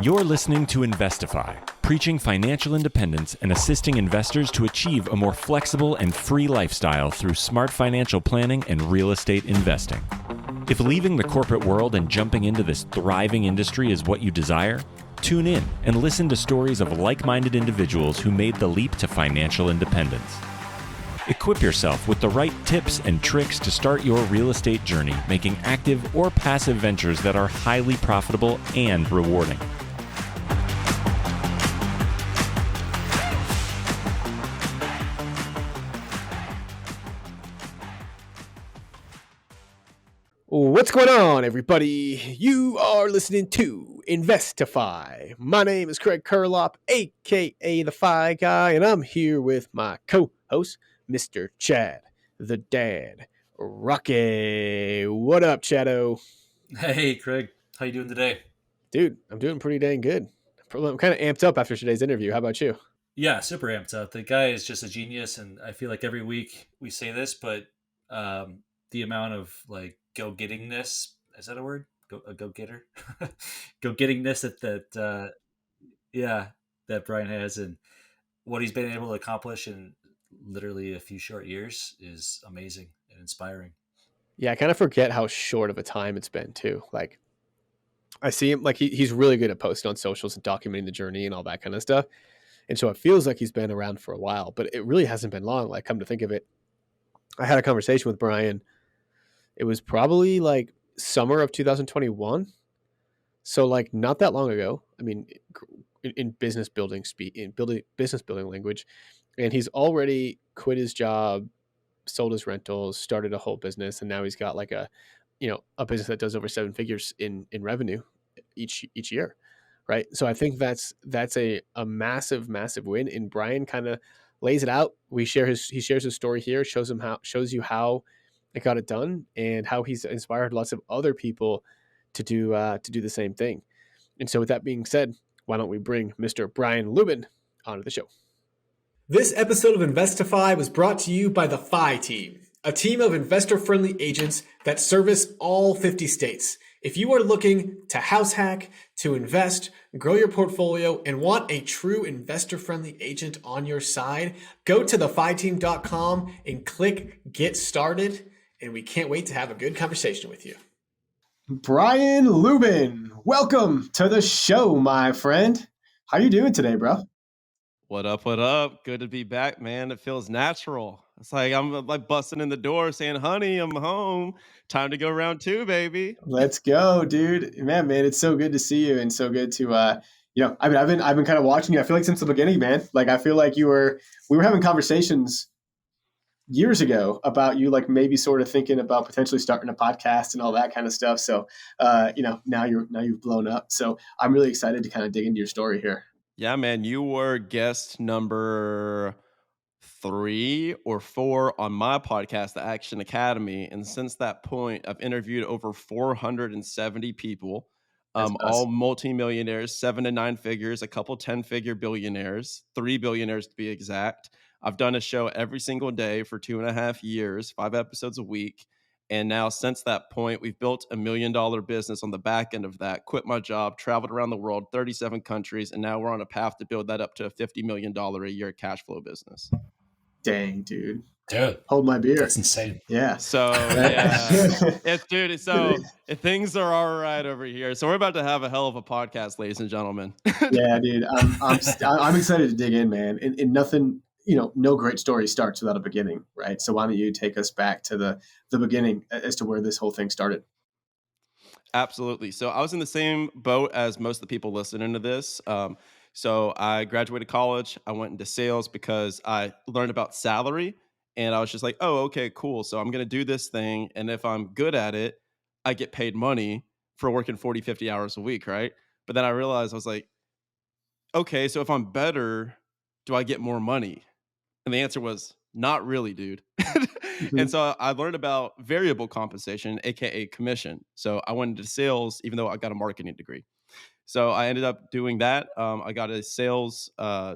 You're listening to Investify, preaching financial independence and assisting investors to achieve a more flexible and free lifestyle through smart financial planning and real estate investing. If leaving the corporate world and jumping into this thriving industry is what you desire, tune in and listen to stories of like-minded individuals who made the leap to financial independence. Equip yourself with the right tips and tricks to start your real estate journey, making active or passive ventures that are highly profitable and rewarding. What's going on, everybody? You are listening to Investify. My name is Craig Curlop, aka the Fi Guy, and I'm here with my co-host, Mr. Chad, the Dad, Rocky. What up, Chado? Hey, Craig. How you doing today? Dude, I'm doing pretty dang good. I'm kind of amped up after today's interview. How about you? Yeah, super amped up. The guy is just a genius, and I feel like every week we say this, but the amount of like go-gettingness, is that a word? A go-getter? Go-gettingness that Brian has, and what he's been able to accomplish in literally a few short years is amazing and inspiring. Yeah, I kind of forget how short of a time it's been, too. Like, I see him, like, he's really good at posting on socials and documenting the journey and all that kind of stuff. And so it feels like he's been around for a while, but it really hasn't been long. Like, come to think of it, I had a conversation with Brian. It was probably like summer of 2021. So like not that long ago. I mean, in business building business building language. And he's already quit his job, sold his rentals, started a whole business. And now he's got like a business that does over 7 figures in revenue each year. Right. So I think that's a massive win. And Brian kind of lays it out. He shares his story here, shows you how it got it done and how he's inspired lots of other people to do the same thing. And so with that being said, why don't we bring Mr. Brian Luebben onto the show? This episode of Investify was brought to you by the Fi Team, a team of investor-friendly agents that service all 50 states. If you are looking to house hack, to invest, grow your portfolio, and want a true investor-friendly agent on your side, go to thefiteam.com and click Get Started, and we can't wait to have a good conversation with you. Brian Luebben, welcome to the show, my friend. How you doing today, bro? What up? What up? Good to be back, man. It feels natural. It's like I'm like busting in the door saying, honey, I'm home. Time to go round 2, baby. Let's go, dude. Man, it's so good to see you and so good to I've been kind of watching you. I feel like since the beginning, man. Like I feel like we were having conversations years ago about you like maybe sort of thinking about potentially starting a podcast and all that kind of stuff. So now you've blown up. So I'm really excited to kind of dig into your story here. Yeah, man. You were guest number 3 or 4 on my podcast, The Action Academy. And since that point, I've interviewed over 470 people, all multimillionaires, 7 to 9 figures, a couple 10-figure billionaires, 3 billionaires to be exact. I've done a show every single day for 2.5 years, 5 episodes a week. And now since that point, we've built $1 million business on the back end of that, quit my job, traveled around the world, 37 countries. And now we're on a path to build that up to a $50 million a year cash flow business. Dang, dude. Hold my beer. That's insane. Yeah. So yeah, things are all right over here. So we're about to have a hell of a podcast, ladies and gentlemen. Yeah, dude. I'm excited to dig in, man. And nothing, no great story starts without a beginning, right? So why don't you take us back to the beginning as to where this whole thing started? Absolutely. So I was in the same boat as most of the people listening to this. So I graduated college. I went into sales because I learned about salary. And I was just like, oh, okay, cool. So I'm going to do this thing. And if I'm good at it, I get paid money for working 40, 50 hours a week, right? But then I realized I was like, okay, so if I'm better, do I get more money? And the answer was not really, dude. And so I learned about variable compensation, aka commission. So I went into sales, even though I got a marketing degree. So I ended up doing that. I got a sales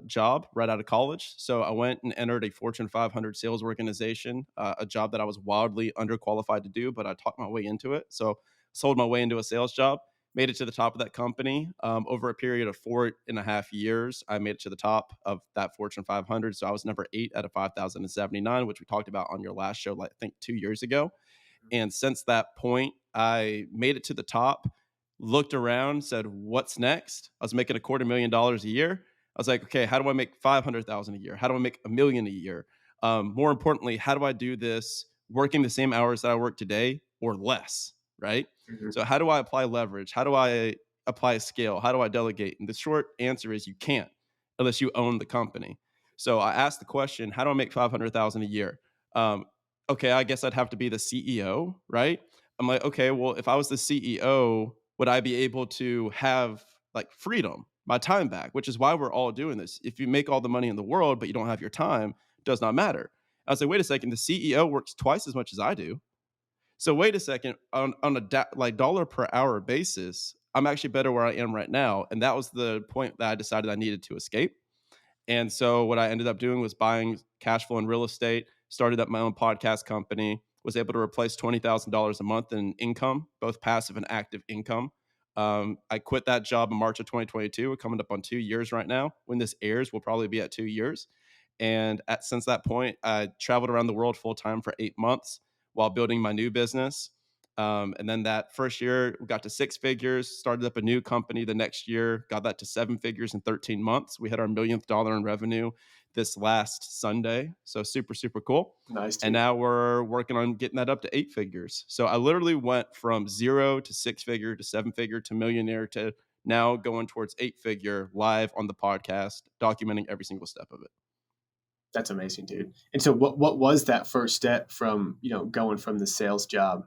job right out of college. So I went and entered a Fortune 500 sales organization, a job that I was wildly underqualified to do, but I talked my way into it. So sold my way into a sales job. made it to the top of that company. Over a period of 4.5 years, I made it to the top of that Fortune 500. So I was number 8 out of 5,079, which we talked about on your last show, like I think 2 years ago. And since that point, I made it to the top, looked around, said, what's next? I was making $250,000 a year. I was like, okay, how do I make 500,000 a year? How do I make $1 million a year? More importantly, how do I do this working the same hours that I work today or less, right? Mhm. So how do I apply leverage? How do I apply scale? How do I delegate? And the short answer is you can't unless you own the company. So I asked the question, how do I make 500,000 a year? Okay, I guess I'd have to be the CEO, right? I'm like, okay, well, if I was the CEO, would I be able to have like freedom, my time back, which is why we're all doing this. If you make all the money in the world, but you don't have your time, it does not matter. I was like, wait a second, the CEO works twice as much as I do. So wait a second, on a like dollar per hour basis, I'm actually better where I am right now. And that was the point that I decided I needed to escape. And so what I ended up doing was buying cash flow and real estate, started up my own podcast company, was able to replace $20,000 a month in income, both passive and active income. I quit that job in March of 2022. We're coming up on 2 years right now. When this airs, we'll probably be at 2 years. And since that point, I traveled around the world full time for 8 months while building my new business. And then that first year, we got to 6 figures, started up a new company the next year, got that to 7 figures in 13 months. We had our $1,000,000th in revenue this last Sunday. So super, super cool. Nice. And now we're working on getting that up to 8 figures. So I literally went from 0 to 6 figure to 7 figure to millionaire to now going towards 8 figure live on the podcast, documenting every single step of it. That's amazing, dude. And so what was that first step from, going from the sales job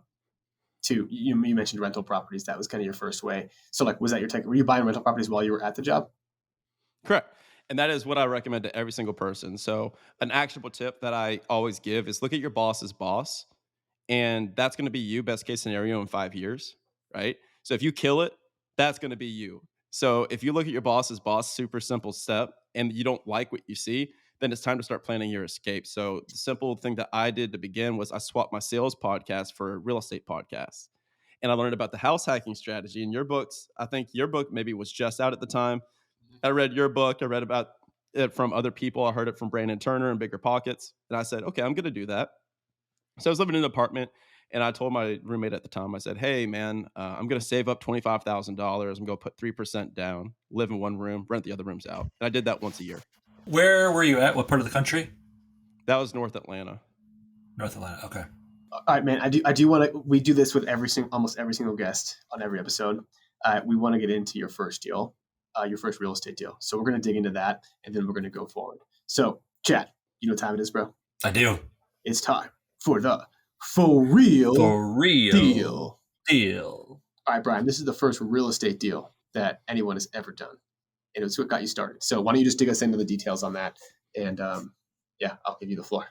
to, you mentioned rental properties. That was kind of your first way. So like, was that your were you buying rental properties while you were at the job? Correct. And that is what I recommend to every single person. So an actionable tip that I always give is look at your boss's boss. And that's going to be you, best case scenario, in 5 years, right? So if you kill it, that's going to be you. So if you look at your boss's boss, super simple step, and you don't like what you see, then it's time to start planning your escape. So the simple thing that I did to begin was I swapped my sales podcast for a real estate podcast. And I learned about the house hacking strategy. In your books, I think your book maybe was just out at the time. I read your book. I read about it from other people. I heard it from Brandon Turner and Bigger Pockets. And I said, okay, I'm going to do that. So I was living in an apartment, and I told my roommate at the time, I said, hey, man, I'm going to save up $25,000. I'm going to put 3% down, live in one room, rent the other rooms out. And I did that once a year. Where were you at? What part of the country? That was North Atlanta. North Atlanta. Okay. All right, man. I do want to. We do this with almost every single guest on every episode. We want to get into your first deal, your first real estate deal. So we're going to dig into that, and then we're going to go forward. So, Chad, you know what time it is, bro? I do. It's time for the for real deal. All right, Brian. This is the first real estate deal that anyone has ever done, and it's what got you started. So why don't you just dig us into the details on that, and I'll give you the floor.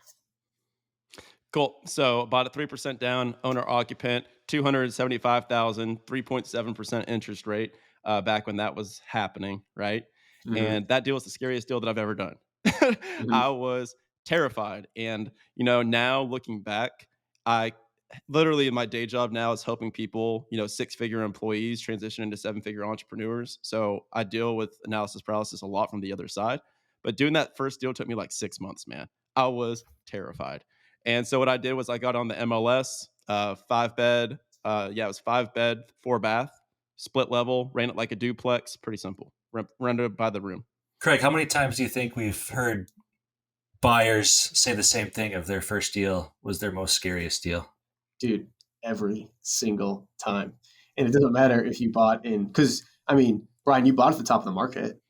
Cool. So bought at 3% down, owner occupant, $275,000, 3.7% interest rate back when that was happening, right? Mm-hmm. And that deal was the scariest deal that I've ever done. Mm-hmm. I was terrified. And, now looking back, I literally in my day job now is helping people, 6-figure employees transition into 7-figure entrepreneurs. So I deal with analysis paralysis a lot from the other side. But doing that first deal took me like 6 months, man. I was terrified. And so what I did was I got on the MLS, 5-bed. It was 5-bed, 4-bath, split level, ran it like a duplex. Pretty simple. Rented by the room. Craig, how many times do you think we've heard buyers say the same thing of their first deal was their most scariest deal? Dude, every single time. And it doesn't matter if you bought because, Brian, you bought at the top of the market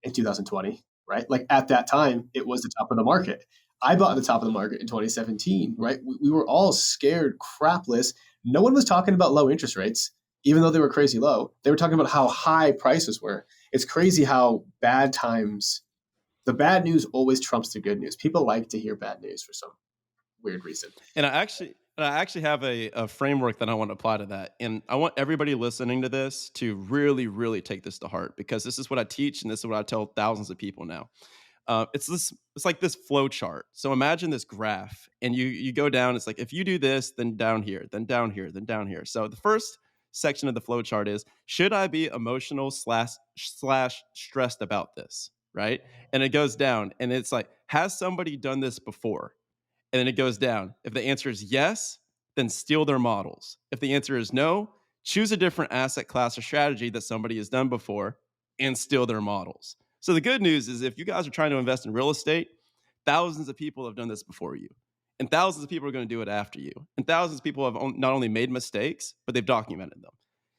in 2020, right? Like at that time, it was the top of the market. I bought at the top of the market in 2017, right? We were all scared crapless. No one was talking about low interest rates, even though they were crazy low. They were talking about how high prices were. It's crazy how the bad news always trumps the good news. People like to hear bad news for some weird reason. And I actually have a framework that I want to apply to that. And I want everybody listening to this to really, really take this to heart, because this is what I teach and this is what I tell thousands of people now. It's like this flow chart. So imagine this graph, and you go down. It's like if you do this, then down here, then down here, then down here. So the first section of the flow chart is, should I be emotional slash stressed about this? Right. And it goes down and it's like, has somebody done this before? And then it goes down. If the answer is yes, then steal their models. If the answer is no, choose a different asset class or strategy that somebody has done before and steal their models. So the good news is if you guys are trying to invest in real estate, thousands of people have done this before you. And thousands of people are going to do it after you. And thousands of people have not only made mistakes, but they've documented them.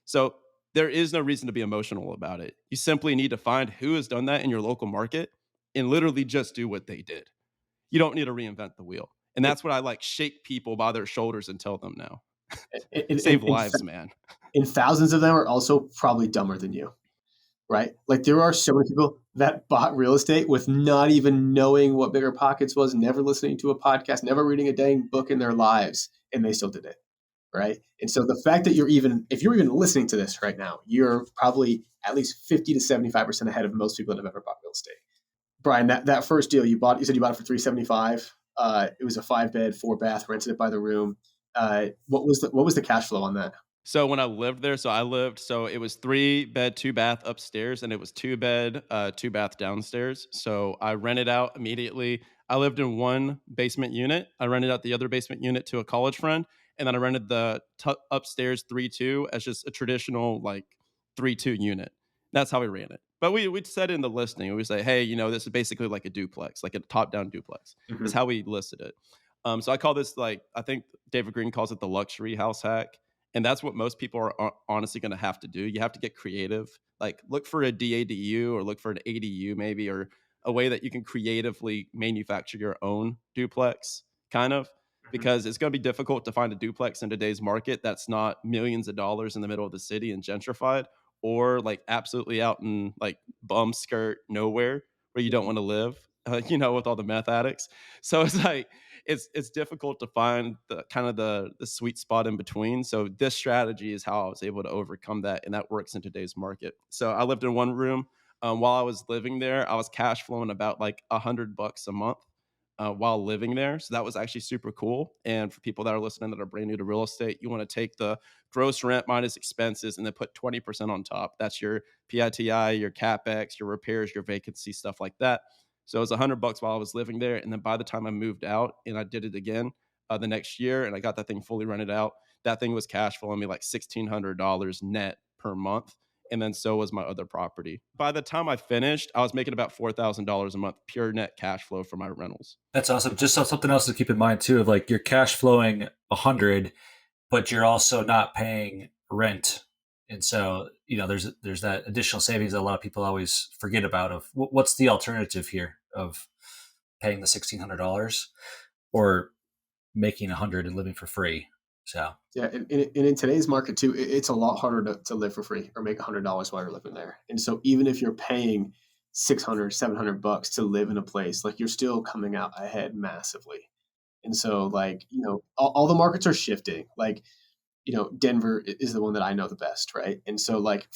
So there is no reason to be emotional about it. You simply need to find who has done that in your local market and literally just do what they did. You don't need to reinvent the wheel. And that's what I like, shake people by their shoulders and tell them now. Save lives, man. And thousands of them are also probably dumber than you, right? Like there are so many people that bought real estate with not even knowing what Bigger Pockets was, never listening to a podcast, never reading a dang book in their lives, and they still did it, right? And so the fact that if you're even listening to this right now, you're probably at least 50 to 75% ahead of most people that have ever bought real estate. Brian, that first deal you said you bought it for $375. It was a 5-bed, 4-bath, rented it by the room. What was the cash flow on that? So when I lived there, so it was 3-bed, 2-bath upstairs, and it was 2-bed, 2-bath downstairs. So I rented out immediately. I lived in one basement unit. I rented out the other basement unit to a college friend, and then I rented the upstairs 3-2 as just a traditional like 3-2 unit. That's how we ran it. But we'd said in the listing, we say, hey, this is basically like a duplex, like a top-down duplex. Mm-hmm. Is how we listed it. So I call this I think David Green calls it the luxury house hack. And that's what most people are honestly going to have to do. You have to get creative, like look for a DADU or look for an ADU maybe, or a way that you can creatively manufacture your own duplex kind of, because it's going to be difficult to find a duplex in today's market that's not millions of dollars in the middle of the city and gentrified, or like absolutely out in like bum skirt nowhere where you don't want to live, with all the meth addicts. So it's like, it's difficult to find the kind of the sweet spot in between. So this strategy is how I was able to overcome that. And that works in today's market. So I lived in one room. While I was living there, I was cash flowing about like $100 a month while living there. So that was actually super cool. And for people that are listening that are brand new to real estate, you want to take the gross rent minus expenses and then put 20% on top. That's your PITI, your CapEx, your repairs, your vacancy, stuff like that. So it was $100 while I was living there. And then by the time I moved out and I did it again the next year and I got that thing fully rented out, that thing was cash flowing me like $1,600 net per month. And then so was my other property. By the time I finished, I was making about $4,000 a month pure net cash flow for my rentals. That's awesome. Just something else to keep in mind too, of like you're cash flowing 100, but you're also not paying rent. And so, there's that additional savings that a lot of people always forget about of what's the alternative here of paying the $1,600 or making 100 and living for free. So yeah, and in today's market too, it's a lot harder to live for free or make $100 while you're living there. And so even if you're paying $600, $700 to live in a place, like you're still coming out ahead massively. And so like, all the markets are shifting. Like, Denver is the one that I know the best, right? And so like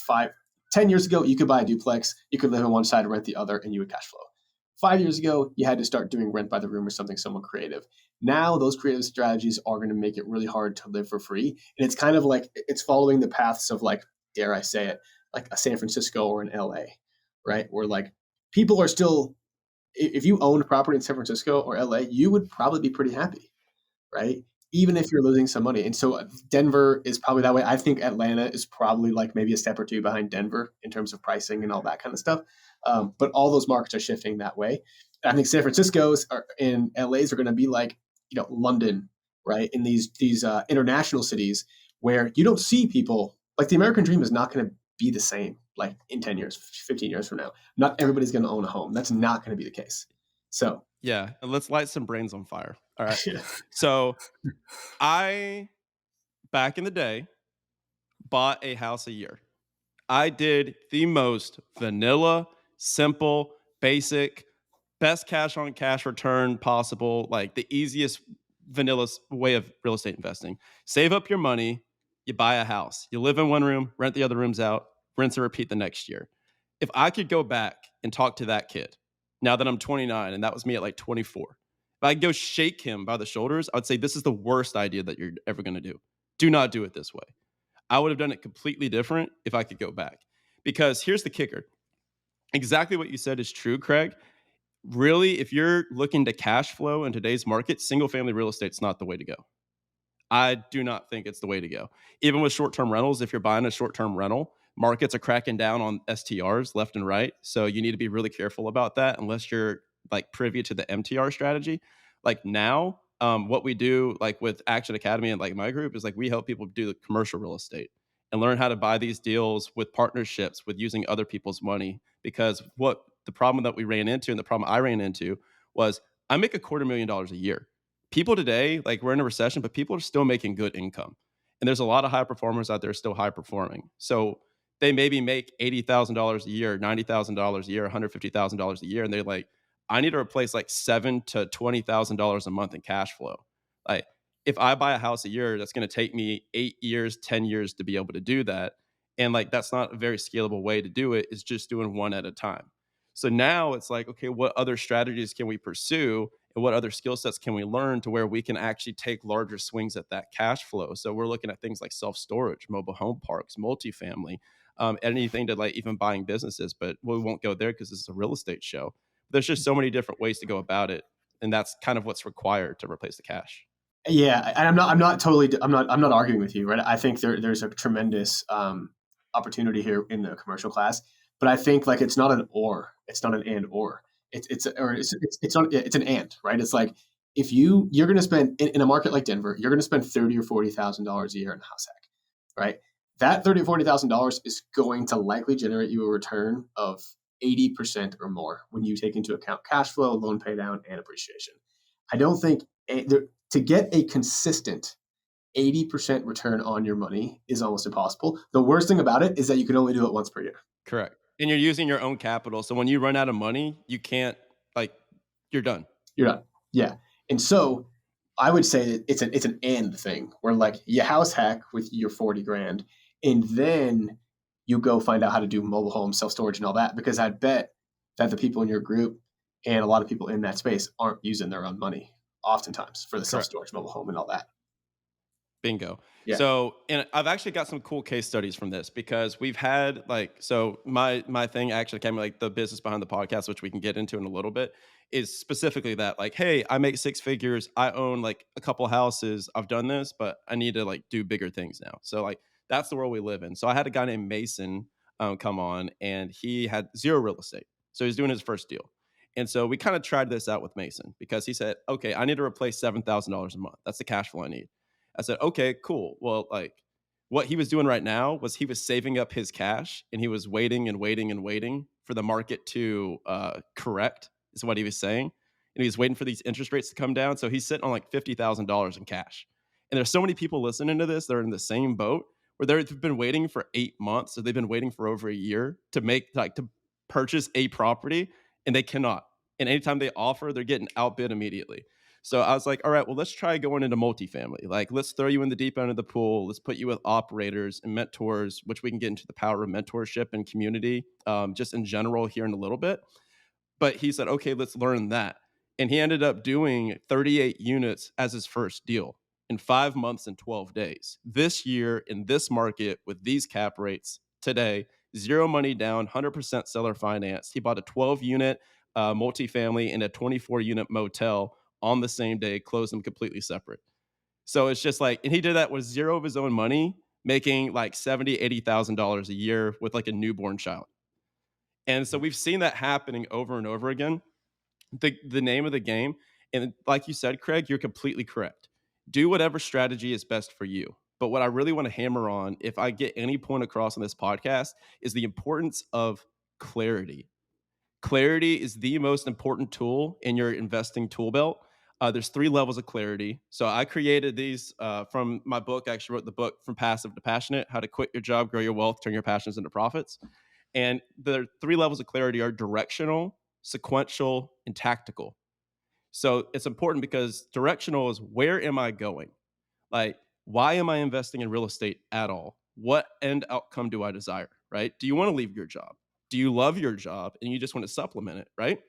10 years ago, you could buy a duplex, you could live on one side and rent the other, and you would cash flow. 5 years ago, you had to start doing rent by the room or something somewhat creative. Now those creative strategies are going to make it really hard to live for free. And it's kind of like, it's following the paths of like, dare I say it, like a San Francisco or an LA, right? Where like people are still, if you owned property in San Francisco or LA, you would probably be pretty happy, right? Even if you're losing some money. And so Denver is probably that way. I think Atlanta is probably like maybe a step or two behind Denver in terms of pricing and all that kind of stuff. But all those markets are shifting that way. I think San Francisco's and LA's are going to be like, London, right? In these international cities where you don't see people, like the American dream is not going to be the same like in 10 years, 15 years from now. Not everybody's going to own a home. That's not going to be the case. So yeah, let's light some brains on fire. All right. So I, back in the day, bought a house a year. I did the most vanilla, simple, basic, best cash on cash return possible, like the easiest vanilla way of real estate investing. Save up your money, you buy a house, you live in one room, rent the other rooms out, rinse and repeat the next year. If I could go back and talk to that kid, now that I'm 29 and that was me at like 24, if I could go shake him by the shoulders, I would say this is the worst idea that you're ever going to do. Do not do it this way. I would have done it completely different if I could go back. Because here's the kicker. Exactly what you said is true, Craig. Really, if you're looking to cash flow in today's market, single family real estate's not the way to go. I do not think it's the way to go. Even with short-term rentals, if you're buying a short-term rental, markets are cracking down on STRs left and right. So you need to be really careful about that unless you're like privy to the MTR strategy. Like now, what we do like with Action Academy and like my group is like we help people do the commercial real estate and learn how to buy these deals with partnerships with using other people's money. Because what the problem that we ran into and the problem I ran into was I make $250,000 a year. People today, like we're in a recession, but people are still making good income. And there's a lot of high performers out there still high performing. So they maybe make $80,000 a year, $90,000 a year, $150,000 a year. And they're like, I need to replace like $7,000 to $20,000 a month in cash flow. Like if I buy a house a year, that's going to take me 8 years, 10 years to be able to do that. And like, that's not a very scalable way to do it. It's just doing one at a time. So now it's like, okay, what other strategies can we pursue? And what other skill sets can we learn to where we can actually take larger swings at that cash flow? So we're looking at things like self-storage, mobile home parks, multifamily, anything to like even buying businesses, but we won't go there because this is a real estate show. There's just so many different ways to go about it. And that's kind of what's required to replace the cash. Yeah, and I'm not arguing with you, right? I think there's a tremendous opportunity here in the commercial class, but I think like it's not an or, it's not an and or. It's an and, right? It's like if you're going to spend in a market like Denver, you're going to spend $30,000 or $40,000 a year in a house hack, right? That $30,000 or $40,000 is going to likely generate you a return of 80% or more when you take into account cash flow, loan pay down, and appreciation. I don't think to get a consistent 80% return on your money is almost impossible. The worst thing about it is that you can only do it once per year. Correct. And you're using your own capital. So when you run out of money, you can't like you're done. You're done. Yeah. And so I would say that it's an and thing where like you house hack with your 40 grand and then you go find out how to do mobile home, self-storage and all that, because I bet that the people in your group and a lot of people in that space aren't using their own money oftentimes for the self-storage, mobile home and all that. Bingo. Yeah. So, and I've actually got some cool case studies from this because we've had like, so my thing actually came like the business behind the podcast, which we can get into in a little bit, is specifically that like, hey, I make 6 figures. I own like a couple houses. I've done this, but I need to like do bigger things now. So like, that's the world we live in. So I had a guy named Mason come on and he had 0 real estate. So he's doing his first deal. And so we kind of tried this out with Mason because he said, okay, I need to replace $7,000 a month. That's the cash flow I need. I said, okay, cool. Well, like what he was doing right now was he was saving up his cash and he was waiting and waiting and waiting for the market to correct is what he was saying. And he was waiting for these interest rates to come down. So he's sitting on like $50,000 in cash. And there's so many people listening to this. They're in the same boat where they've been waiting for 8 months or they've been waiting for over a year to purchase a property and they cannot. And anytime they offer, they're getting outbid immediately. So I was like, all right, well, let's try going into multifamily. Like, let's throw you in the deep end of the pool. Let's put you with operators and mentors, which we can get into the power of mentorship and community just in general here in a little bit. But he said, okay, let's learn that. And he ended up doing 38 units as his first deal in 5 months and 12 days. This year in this market with these cap rates today, 0 money down, 100% seller finance. He bought a 12-unit multifamily and a 24-unit motel on the same day, closed them completely separate. So it's just like, and he did that with 0 of his own money, making like $70,000, $80,000 a year with like a newborn child. And so we've seen that happening over and over again. The name of the game, and like you said, Craig, you're completely correct. Do whatever strategy is best for you. But what I really want to hammer on, if I get any point across on this podcast, is the importance of clarity. Clarity is the most important tool in your investing tool belt. There's 3 levels of clarity. So I created these from my book. I actually wrote the book From Passive to Passionate, How to Quit Your Job, Grow Your Wealth, Turn Your Passions into Profits. And the 3 levels of clarity are directional, sequential, and tactical. So it's important because directional is where am I going? Like, why am I investing in real estate at all? What end outcome do I desire, right? Do you want to leave your job? Do you love your job and you just want to supplement it, right?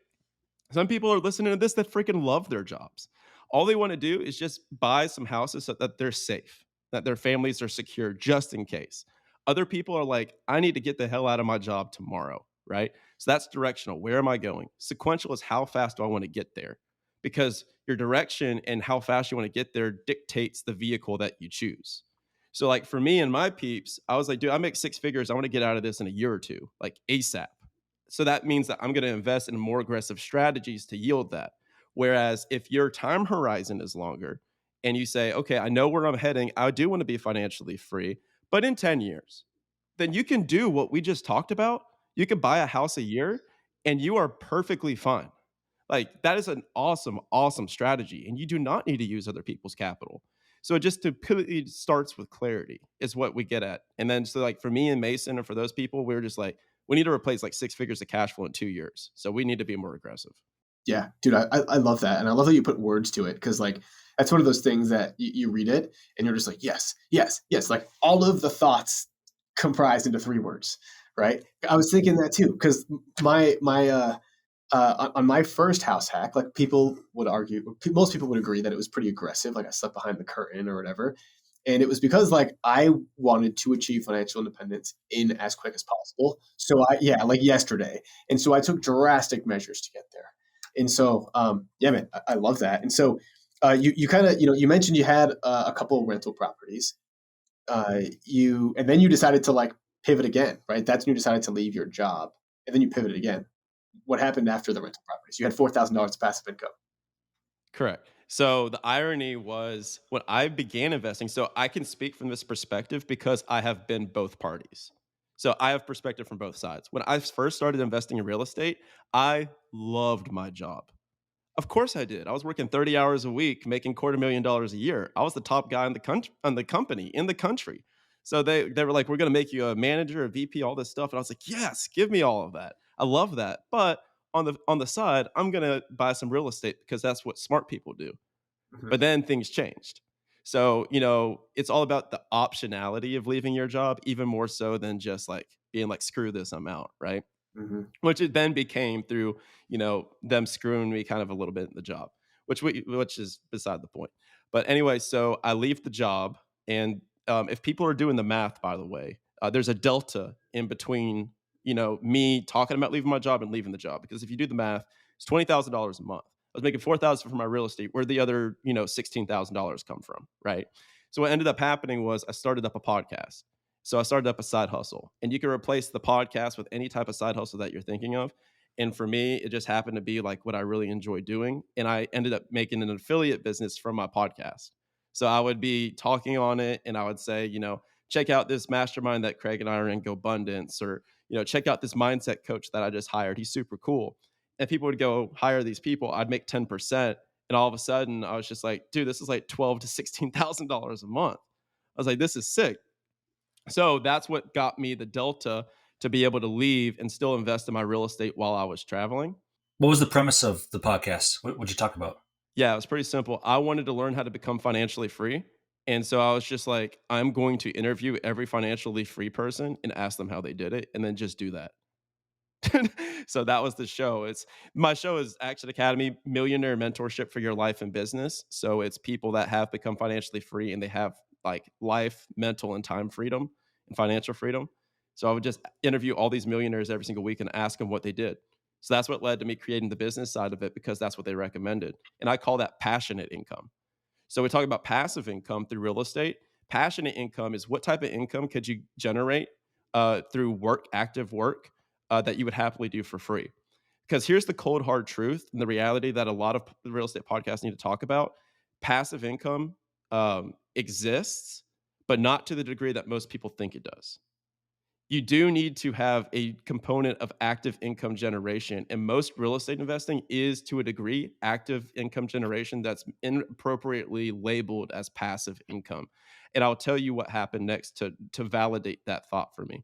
Some people are listening to this that freaking love their jobs. All they want to do is just buy some houses so that they're safe. that their families are secure just in case. Other people are like, I need to get the hell out of my job tomorrow, right? So that's directional. Where am I going? Sequential is how fast do I want to get there? Because your direction and how fast you want to get there dictates the vehicle that you choose. So like for me and my peeps, I was like, dude, I make six figures. I want to get out of this in a year or two, like ASAP. So that means that I'm going to invest in more aggressive strategies to yield that. Whereas if your time horizon is longer and you say, okay, I know where I'm heading, I do want to be financially free, but in 10 years, then you can do what we just talked about. You can buy a house a year and you are perfectly fine. Like that is an awesome, awesome strategy. And you do not need to use other people's capital. So just to pivot, it starts with clarity is what we get at. And then so like for me and Mason and for those people, we were just like, we need to replace like six figures of cash flow in 2 years. So we need to be more aggressive. Yeah, dude, I love that. And I love that you put words to it because, like, that's one of those things that you read it and you're just like, yes, yes, yes. Like, all of the thoughts comprised into 3 words, right? I was thinking that too because on my first house hack, like, people would argue, most people would agree that it was pretty aggressive. Like, I slept behind the curtain or whatever. And it was because, like, I wanted to achieve financial independence in as quick as possible. So like yesterday. And so I took drastic measures to get there. And so, yeah, man, I love that. And so, you kind of, you mentioned you had a couple of rental properties. And then you decided to, like, pivot again, right? That's when you decided to leave your job, and then you pivoted again. What happened after the rental properties? You had $4,000 of passive income. Correct. So the irony was when I began investing, so I can speak from this perspective because I have been both parties. So I have perspective from both sides. When I first started investing in real estate, I loved my job. Of course I did. I was working 30 hours a week, making $250,000 a year. I was the top guy in the country, in the country. So they were like, we're going to make you a manager, a VP, all this stuff. And I was like, yes, give me all of that. I love that. But on the side, I'm going to buy some real estate because that's what smart people do. Mhm. But then things changed. So, it's all about the optionality of leaving your job, even more so than just like being like, screw this, I'm out, right? Mm-hmm. Which it then became through, them screwing me kind of a little bit in the job, which is beside the point. But anyway, so I leave the job, and if people are doing the math, by the way, there's a delta in between, me talking about leaving my job and leaving the job. Because if you do the math, it's $20,000 a month. I was making $4,000 for my real estate. Where the other, $16,000 come from, right? So what ended up happening was I started up a podcast. So I started up a side hustle, and you can replace the podcast with any type of side hustle that you're thinking of. And for me, it just happened to be like what I really enjoy doing. And I ended up making an affiliate business from my podcast. So I would be talking on it, and I would say, check out this mastermind that Craig and I are in, Go Abundance, or, check out this mindset coach that I just hired. He's super cool. And people would go hire these people. I'd make 10%. And all of a sudden I was just like, dude, this is like $12,000 to $16,000 a month. I was like, this is sick. So that's what got me the delta to be able to leave and still invest in my real estate while I was traveling. What was the premise of the podcast? What would you talk about? Yeah, it was pretty simple. I wanted to learn how to become financially free. And so I was just like, I'm going to interview every financially free person and ask them how they did it, and then just do that. So that was the show. My show is Action Academy, Millionaire Mentorship for Your Life and Business. So it's people that have become financially free and they have like life, mental, and time freedom and financial freedom. So I would just interview all these millionaires every single week and ask them what they did. So that's what led to me creating the business side of it, because that's what they recommended. And I call that passionate income. So we talk about passive income through real estate. Passionate income is what type of income could you generate through active work that you would happily do for free. Because here's the cold, hard truth and the reality that a lot of real estate podcasts need to talk about. Passive income exists, but not to the degree that most people think it does. You do need to have a component of active income generation. And most real estate investing is, to a degree, active income generation that's inappropriately labeled as passive income. And I'll tell you what happened next to validate that thought for me.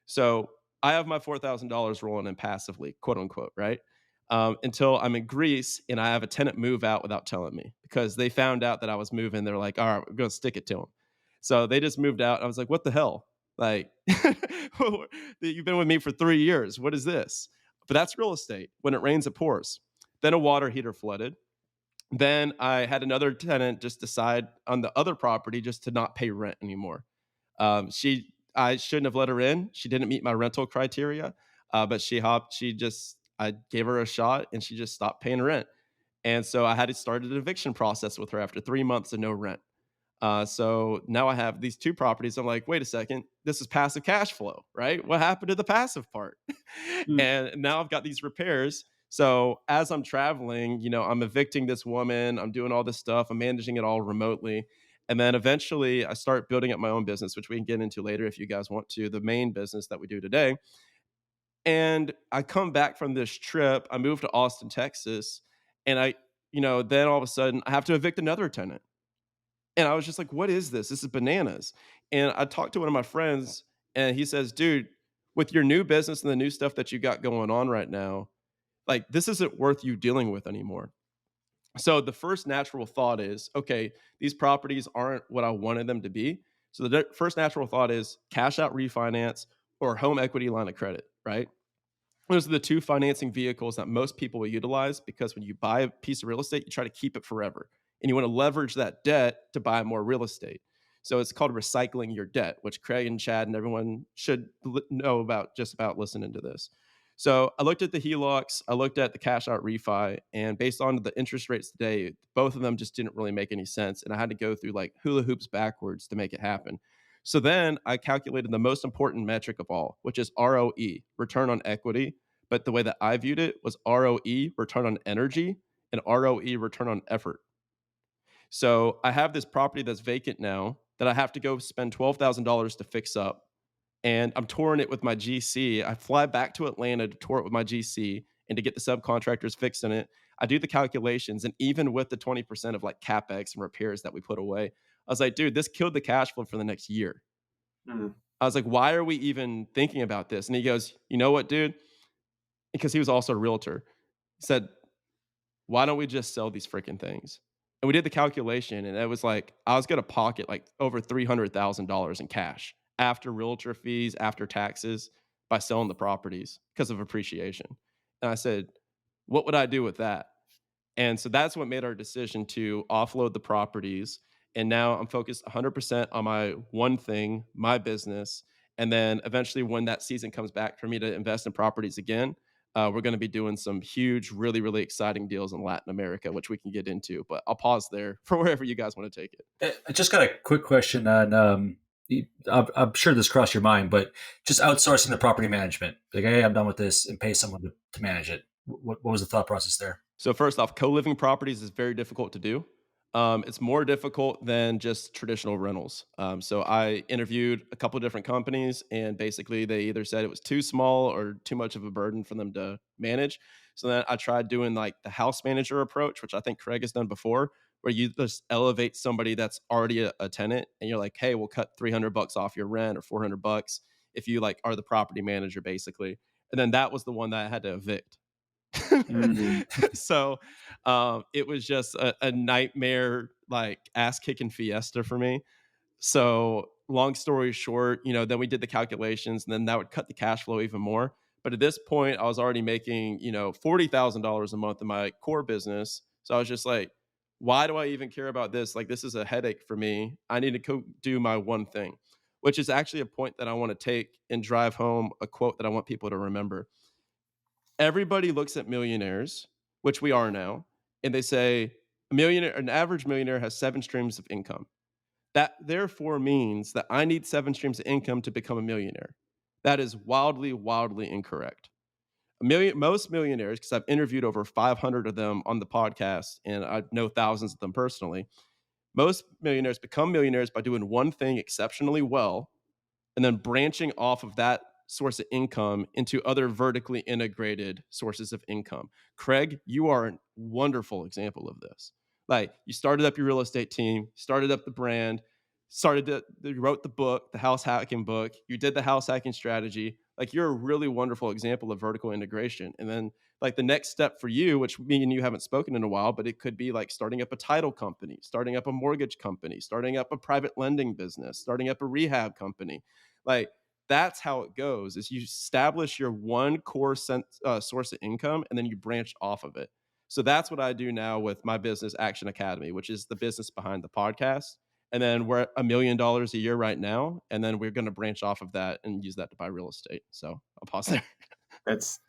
So I have my $4,000 rolling in passively, quote unquote, right? Until I'm in Greece and I have a tenant move out without telling me, because they found out that I was moving. They're like, all right, we're going to stick it to them. So they just moved out. I was like, what the hell? Like, you've been with me for 3 years. What is this? But that's real estate. When it rains, it pours. Then a water heater flooded. Then I had another tenant just decide on the other property just to not pay rent anymore. I shouldn't have let her in. She didn't meet my rental criteria, but I gave her a shot and she just stopped paying rent. And so I had to start an eviction process with her after 3 months of no rent. So now I have these two properties. I'm like, wait a second, this is passive cash flow, right? What happened to the passive part? Mm. And now I've got these repairs. So as I'm traveling, I'm evicting this woman, I'm doing all this stuff, I'm managing it all remotely. And then eventually I start building up my own business, which we can get into later if you guys want to, the main business that we do today. And I come back from this trip, I moved to Austin, Texas, and then all of a sudden I have to evict another tenant. And I was just like, what is this? This is bananas. And I talked to one of my friends and he says, dude, with your new business and the new stuff that you got going on right now, like this isn't worth you dealing with anymore. So the first natural thought is, okay, these properties aren't what I wanted them to be. So the first natural thought is cash out refinance or home equity line of credit, right? Those are the two financing vehicles that most people will utilize because when you buy a piece of real estate, you try to keep it forever. And you want to leverage that debt to buy more real estate. So it's called recycling your debt, which Craig and Chad and everyone should know about just about listening to this. So I looked at the HELOCs, I looked at the cash out refi, and based on the interest rates today, both of them just didn't really make any sense. And I had to go through like hula hoops backwards to make it happen. So then I calculated the most important metric of all, which is ROE, return on equity. But the way that I viewed it was ROE, return on energy, and ROE, return on effort. So I have this property that's vacant now that I have to go spend $12,000 to fix up. And I'm touring it with my GC. I fly back to Atlanta to tour it with my GC and to get the subcontractors fixing it. I do the calculations. And even with the 20% of like CapEx and repairs that we put away, I was like, dude, this killed the cash flow for the next year. Mm. I was like, why are we even thinking about this? And he goes, you know what, dude? Because he was also a realtor. He said, why don't we just sell these freaking things? And we did the calculation, and it was like I was going to pocket like over $300,000 in cash after realtor fees, after taxes, by selling the properties because of appreciation. And I said, what would I do with that? And so that's what made our decision to offload the properties. And now I'm focused 100% on my one thing, my business. And then eventually, when that season comes back for me to invest in properties again, we're going to be doing some huge, really, really exciting deals in Latin America, which we can get into. But I'll pause there for wherever you guys want to take it. I just got a quick question on. I'm sure this crossed your mind, but just outsourcing the property management. Like, hey, I'm done with this, and pay someone to manage it. What was the thought process there? So first off, co-living properties is very difficult to do. It's more difficult than just traditional rentals. So I interviewed a couple of different companies, and basically they either said it was too small or too much of a burden for them to manage. So then I tried doing like the house manager approach, which I think Craig has done before, where you just elevate somebody that's already a tenant, and you're like, hey, we'll cut $300 off your rent or $400 if you like are the property manager, basically. And then that was the one that I had to evict. Mm. So it was just a nightmare, like ass kicking fiesta for me. So long story short, then we did the calculations, and then that would cut the cash flow even more. But at this point, I was already making $40,000 a month in my core business. So I was just like, why do I even care about this? Like, this is a headache for me. I need to do my one thing, which is actually a point that I want to take and drive home a quote that I want people to remember. Everybody looks at millionaires, which we are now, and they say an average millionaire has 7 streams of income. That therefore means that I need 7 streams of income to become a millionaire. That is wildly, wildly incorrect. Most millionaires, because I've interviewed over 500 of them on the podcast, and I know thousands of them personally, most millionaires become millionaires by doing one thing exceptionally well and then branching off of that source of income into other vertically integrated sources of income. Craig, you are a wonderful example of this. Like, you started up your real estate team, started up the brand, you wrote the book, the house hacking book, you did the house hacking strategy. Like, you're a really wonderful example of vertical integration. And then like the next step for you, which me and you haven't spoken in a while, but it could be like starting up a title company, starting up a mortgage company, starting up a private lending business, starting up a rehab company. Like, that's how it goes, is you establish your one core source of income, and then you branch off of it. So that's what I do now with my business, Action Academy, which is the business behind the podcast. And then we're at $1 million a year right now. And then we're going to branch off of that and use that to buy real estate. So I'll pause there.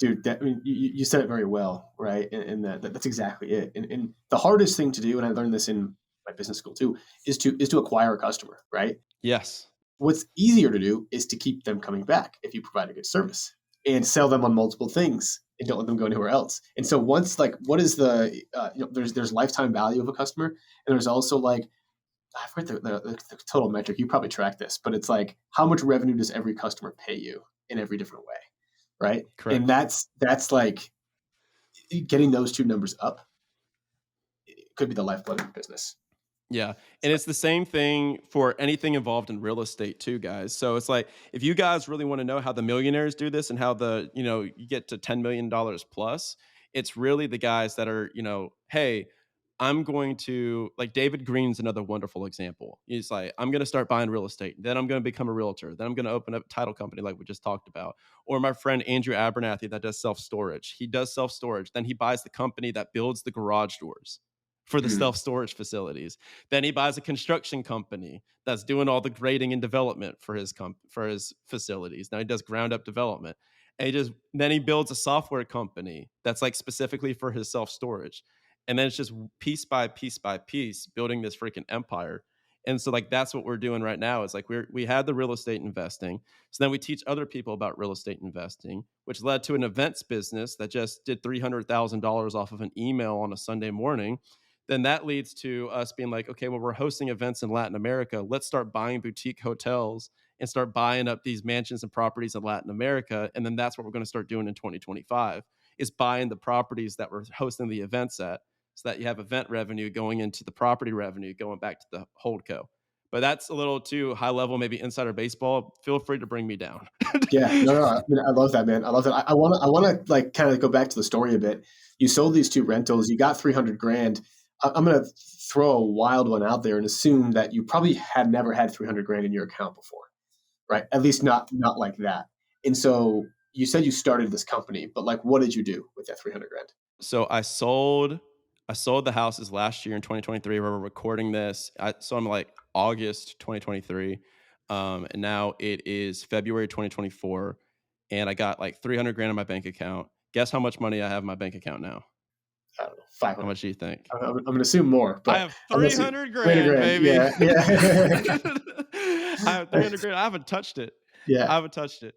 Dude, I mean, you said it very well, right? And that's exactly it. And the hardest thing to do, and I learned this in my business school too, is to acquire a customer, right? Yes. What's easier to do is to keep them coming back if you provide a good service and sell them on multiple things and don't let them go anywhere else. And so once, like, what is the there's lifetime value of a customer, and there's also like, I forget the total metric. You probably track this, but it's like, how much revenue does every customer pay you in every different way, right? Correct. And that's like, getting those two numbers up, it could be the lifeblood of your business. Yeah. And it's the same thing for anything involved in real estate too, guys. So it's like, if you guys really want to know how the millionaires do this and how you get to $10 million plus, it's really the guys that are, hey, I'm going to, like, David Green's another wonderful example. He's like, I'm going to start buying real estate. Then I'm going to become a realtor. Then I'm going to open up a title company like we just talked about. Or my friend Andrew Abernathy that does self-storage. He does self-storage. Then he buys the company that builds the garage doors for the self-storage facilities. Then he buys a construction company that's doing all the grading and development for his facilities. Now he does ground up development. And then he builds a software company that's like specifically for his self-storage. And then it's just piece by piece by piece building this freaking empire. And so, like, that's what we're doing right now. Is like, we had the real estate investing. So then we teach other people about real estate investing, which led to an events business that just did $300,000 off of an email on a Sunday morning. Then that leads to us being like, okay, well, we're hosting events in Latin America. Let's start buying boutique hotels and start buying up these mansions and properties in Latin America. And then that's what we're going to start doing in 2025, is buying the properties that we're hosting the events at, so that you have event revenue going into the property revenue going back to the holdco. But that's a little too high level, maybe insider baseball. Feel free to bring me down. Yeah, no, I mean, I love that, man. I love that. I want to like kind of go back to the story a bit. You sold these two rentals. You got 300 grand. I'm going to throw a wild one out there and assume that you probably had never had 300 grand in your account before, right? At least not like that. And so you said you started this company, but like, what did you do with that 300 grand? So I sold the houses last year in 2023. Where we're recording this. So I'm like August 2023. And now it is February 2024. And I got like 300 grand in my bank account. Guess how much money I have in my bank account now? I don't know, 500. How much do you think? I'm going to assume more. But I have 300 grand, 300 grand, baby. Yeah. I have 300 grand. I haven't touched it. Yeah. I haven't touched it.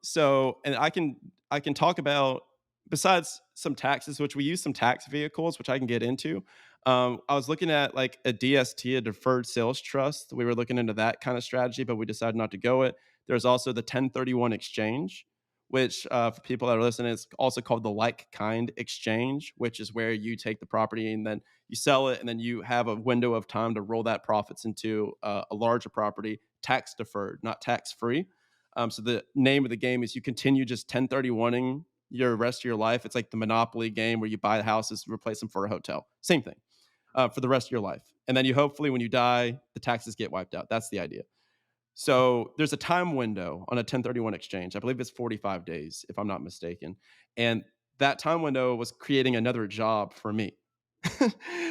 So, and I can talk about, besides some taxes, which we use some tax vehicles, which I can get into. I was looking at like a DST, a deferred sales trust. We were looking into that kind of strategy, but we decided not to go it. There's also the 1031 exchange, which for people that are listening, it's also called the like kind exchange, which is where you take the property and then you sell it, and then you have a window of time to roll that profits into a larger property, tax deferred, not tax free. So the name of the game is you continue just 1031ing your rest of your life. It's like the Monopoly game where you buy houses, replace them for a hotel. Same thing for the rest of your life. And then you hopefully, when you die, the taxes get wiped out. That's the idea. So there's a time window on a 1031 exchange. I believe it's 45 days, if I'm not mistaken. And that time window was creating another job for me.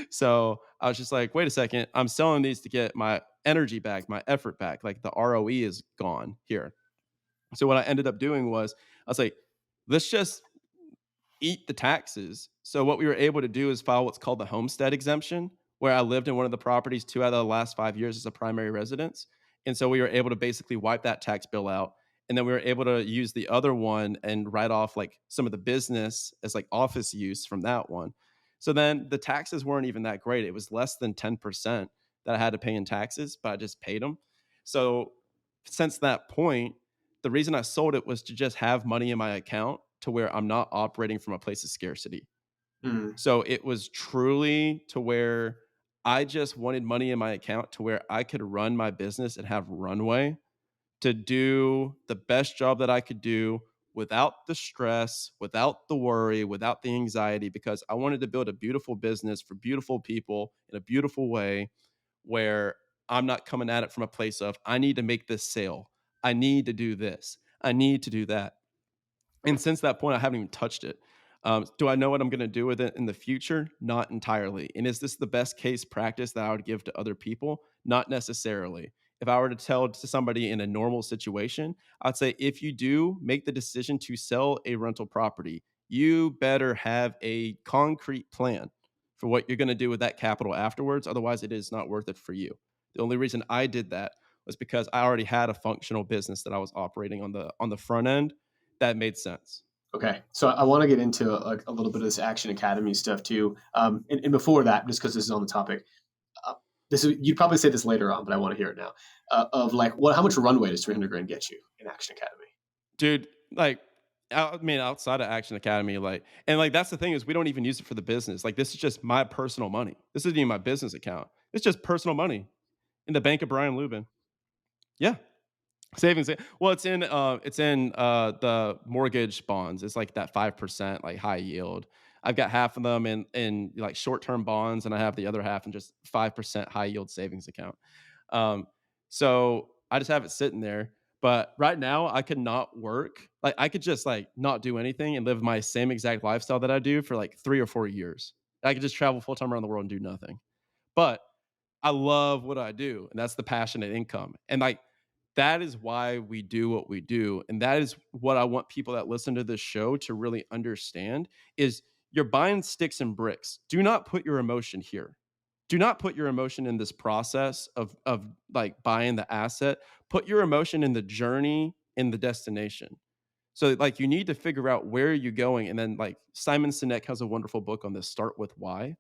So I was just like, wait a second, I'm selling these to get my energy back, my effort back. Like the ROE is gone here. So what I ended up doing was, I was like, let's just eat the taxes. So what we were able to do is file what's called the homestead exemption, where I lived in one of the properties 2 out of the last 5 years as a primary residence. And so we were able to basically wipe that tax bill out. And then we were able to use the other one and write off like some of the business as like office use from that one. So then the taxes weren't even that great. It was less than 10% that I had to pay in taxes, but I just paid them. So since that point, the reason I sold it was to just have money in my account to where I'm not operating from a place of scarcity. So it was truly to where I just wanted money in my account to where I could run my business and have runway to do the best job that I could do without the stress, without the worry, without the anxiety, because I wanted to build a beautiful business for beautiful people in a beautiful way where I'm not coming at it from a place of, I need to make this sale. I need to do this. I need to do that. And since that point, I haven't even touched it. Do I know what I'm going to do with it in the future? Not entirely. And is this the best case practice that I would give to other people? Not necessarily. If I were to tell to somebody in a normal situation, I'd say if you do make the decision to sell a rental property, you better have a concrete plan for what you're going to do with that capital afterwards. Otherwise, it is not worth it for you. The only reason I did that was because I already had a functional business that I was operating on the front end that made sense. Okay, so I want to get into a little bit of this Action Academy stuff too. And before that, just because this is on the topic, you'd probably say this later on, but I want to hear it now. Of like, how much runway does 300 grand get you in Action Academy? Dude, like, I mean, outside of Action Academy, that's the thing is we don't even use it for the business. Like, this is just my personal money. This isn't even my business account. It's just personal money in the bank of Brian Luebben. Yeah. Savings. Well, it's in the mortgage bonds. It's like that 5% like high yield. I've got half of them in like short-term bonds, and I have the other half in just 5% high yield savings account. So I just have it sitting there. But right now I could not work. Like, I could just like not do anything and live my same exact lifestyle that I do for like 3 or 4 years. I could just travel full time around the world and do nothing. But I love what I do, and that's the passionate income. And like, that is why we do what we do. And that is what I want people that listen to this show to really understand is you're buying sticks and bricks. Do not put your emotion here. Do not put your emotion in this process of like buying the asset. Put your emotion in the journey, in the destination. So like, you need to figure out where you're going. And then like Simon Sinek has a wonderful book on this, Start With Why.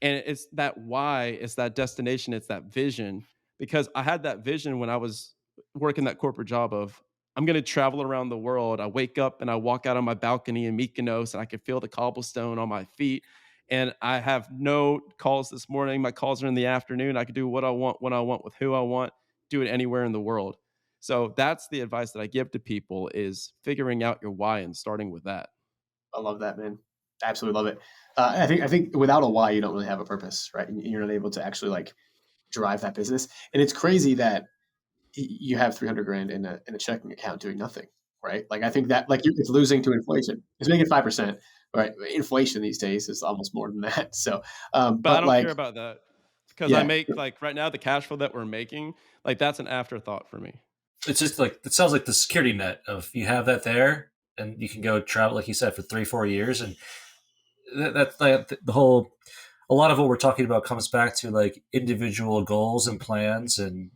And it's that why, it's that destination, it's that vision. Because I had that vision when I was working that corporate job of, I'm going to travel around the world. I wake up and I walk out on my balcony in Mykonos and I can feel the cobblestone on my feet. And I have no calls this morning. My calls are in the afternoon. I can do what I want, when I want, with who I want, do it anywhere in the world. So that's the advice that I give to people is figuring out your why and starting with that. I love that, man. Absolutely love it. I think without a why, you don't really have a purpose, right? And you're not able to actually like drive that business. And it's crazy that you have 300 grand in a checking account doing nothing, right? Like, I think that like it's losing to inflation. It's making 5%, right? Inflation these days is almost more than that. So, but I don't care about that because yeah. I make like right now the cash flow that we're making, like that's an afterthought for me. It's just like, it sounds like the security net of you have that there and you can go travel, like you said, for 3-4 years. And that's like the whole, a lot of what we're talking about comes back to like individual goals and plans, and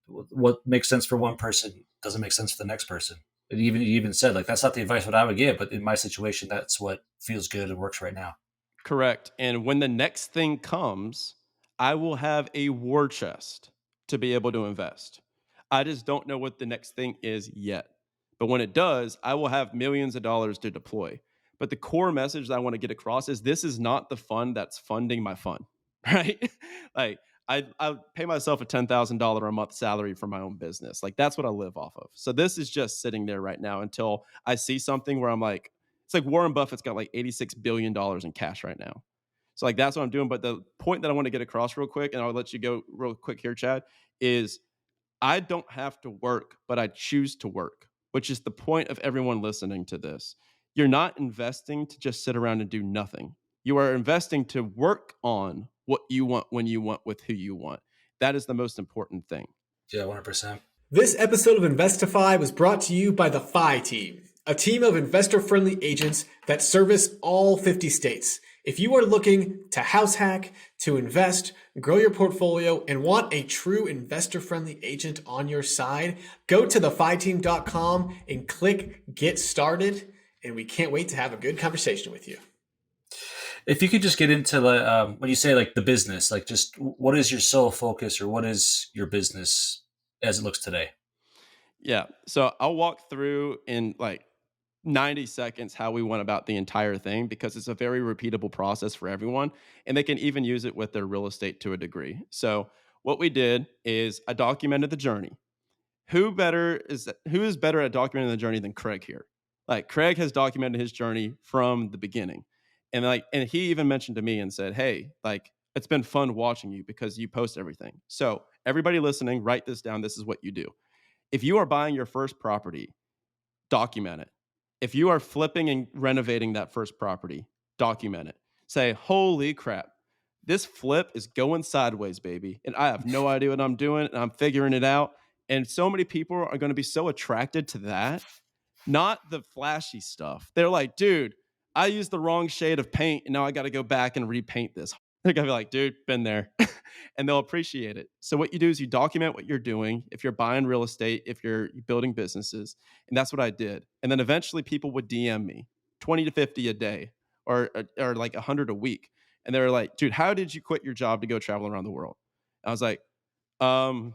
what makes sense for one person doesn't make sense for the next person. And you even said like, that's not the advice what I would give, but in my situation, that's what feels good and works right now. Correct. And when the next thing comes, I will have a war chest to be able to invest. I just don't know what the next thing is yet. But when it does, I will have millions of dollars to deploy. But the core message that I want to get across is this is not the fund that's funding my fund, right? Like, I pay myself a $10,000 a month salary for my own business. Like, that's what I live off of. So this is just sitting there right now until I see something where I'm like, it's like Warren Buffett's got like $86 billion in cash right now. So like, that's what I'm doing. But the point that I want to get across real quick, and I'll let you go real quick here, Chad, is I don't have to work, but I choose to work, which is the point of everyone listening to this. You're not investing to just sit around and do nothing. You are investing to work on what you want, when you want, with who you want. That is the most important thing. Yeah, 100%. This episode of Investify was brought to you by the FI team, a team of investor-friendly agents that service all 50 states. If you are looking to house hack, to invest, grow your portfolio, and want a true investor-friendly agent on your side, go to thefiteam.com and click Get Started, and we can't wait to have a good conversation with you. If you could just get into when you say like the business, like just what is your sole focus or what is your business as it looks today? Yeah. So I'll walk through in like 90 seconds how we went about the entire thing, because it's a very repeatable process for everyone, and they can even use it with their real estate to a degree. So what we did is I documented the journey. Who is better at documenting the journey than Craig here? Like, Craig has documented his journey from the beginning. And he even mentioned to me and said, hey, like, it's been fun watching you because you post everything. So everybody listening, write this down. This is what you do. If you are buying your first property, document it. If you are flipping and renovating that first property, document it. Say, holy crap, this flip is going sideways, baby. And I have no idea what I'm doing, and I'm figuring it out. And so many people are going to be so attracted to that, not the flashy stuff. They're like, dude, I used the wrong shade of paint, and now I got to go back and repaint this. They're going to be like, dude, been there. And they'll appreciate it. So what you do is you document what you're doing. If you're buying real estate, if you're building businesses, and that's what I did. And then eventually people would DM me 20 to 50 a day or like 100 a week. And they were like, dude, how did you quit your job to go travel around the world? I was like, don't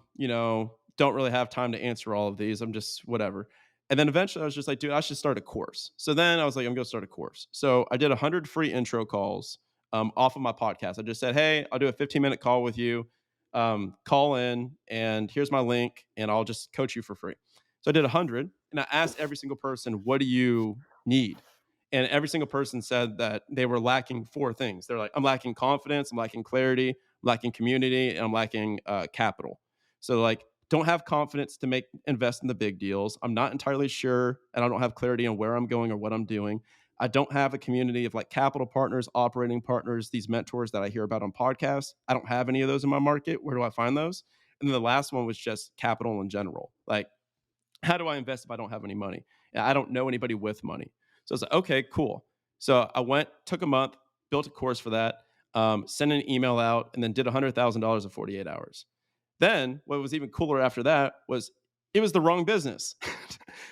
really have time to answer all of these. I'm just whatever. And then eventually I was just like, dude, I should start a course. So then I was like, I'm going to start a course. So I did 100 free intro calls off of my podcast. I just said, hey, I'll do a 15-minute call with you. Call in, and here's my link, and I'll just coach you for free. So I did 100, and I asked every single person, what do you need? And every single person said that they were lacking 4 things. They're like, I'm lacking confidence, I'm lacking clarity, I'm lacking community, and I'm lacking capital. So like, don't have confidence to invest in the big deals. I'm not entirely sure, and I don't have clarity on where I'm going or what I'm doing. I don't have a community of like capital partners, operating partners, these mentors that I hear about on podcasts. I don't have any of those in my market. Where do I find those? And then the last one was just capital in general. Like, how do I invest if I don't have any money? And I don't know anybody with money. So I was like, okay, cool. So I took a month, built a course for that, sent an email out, and then did $100,000 in 48 hours. Then what was even cooler after that was it was the wrong business.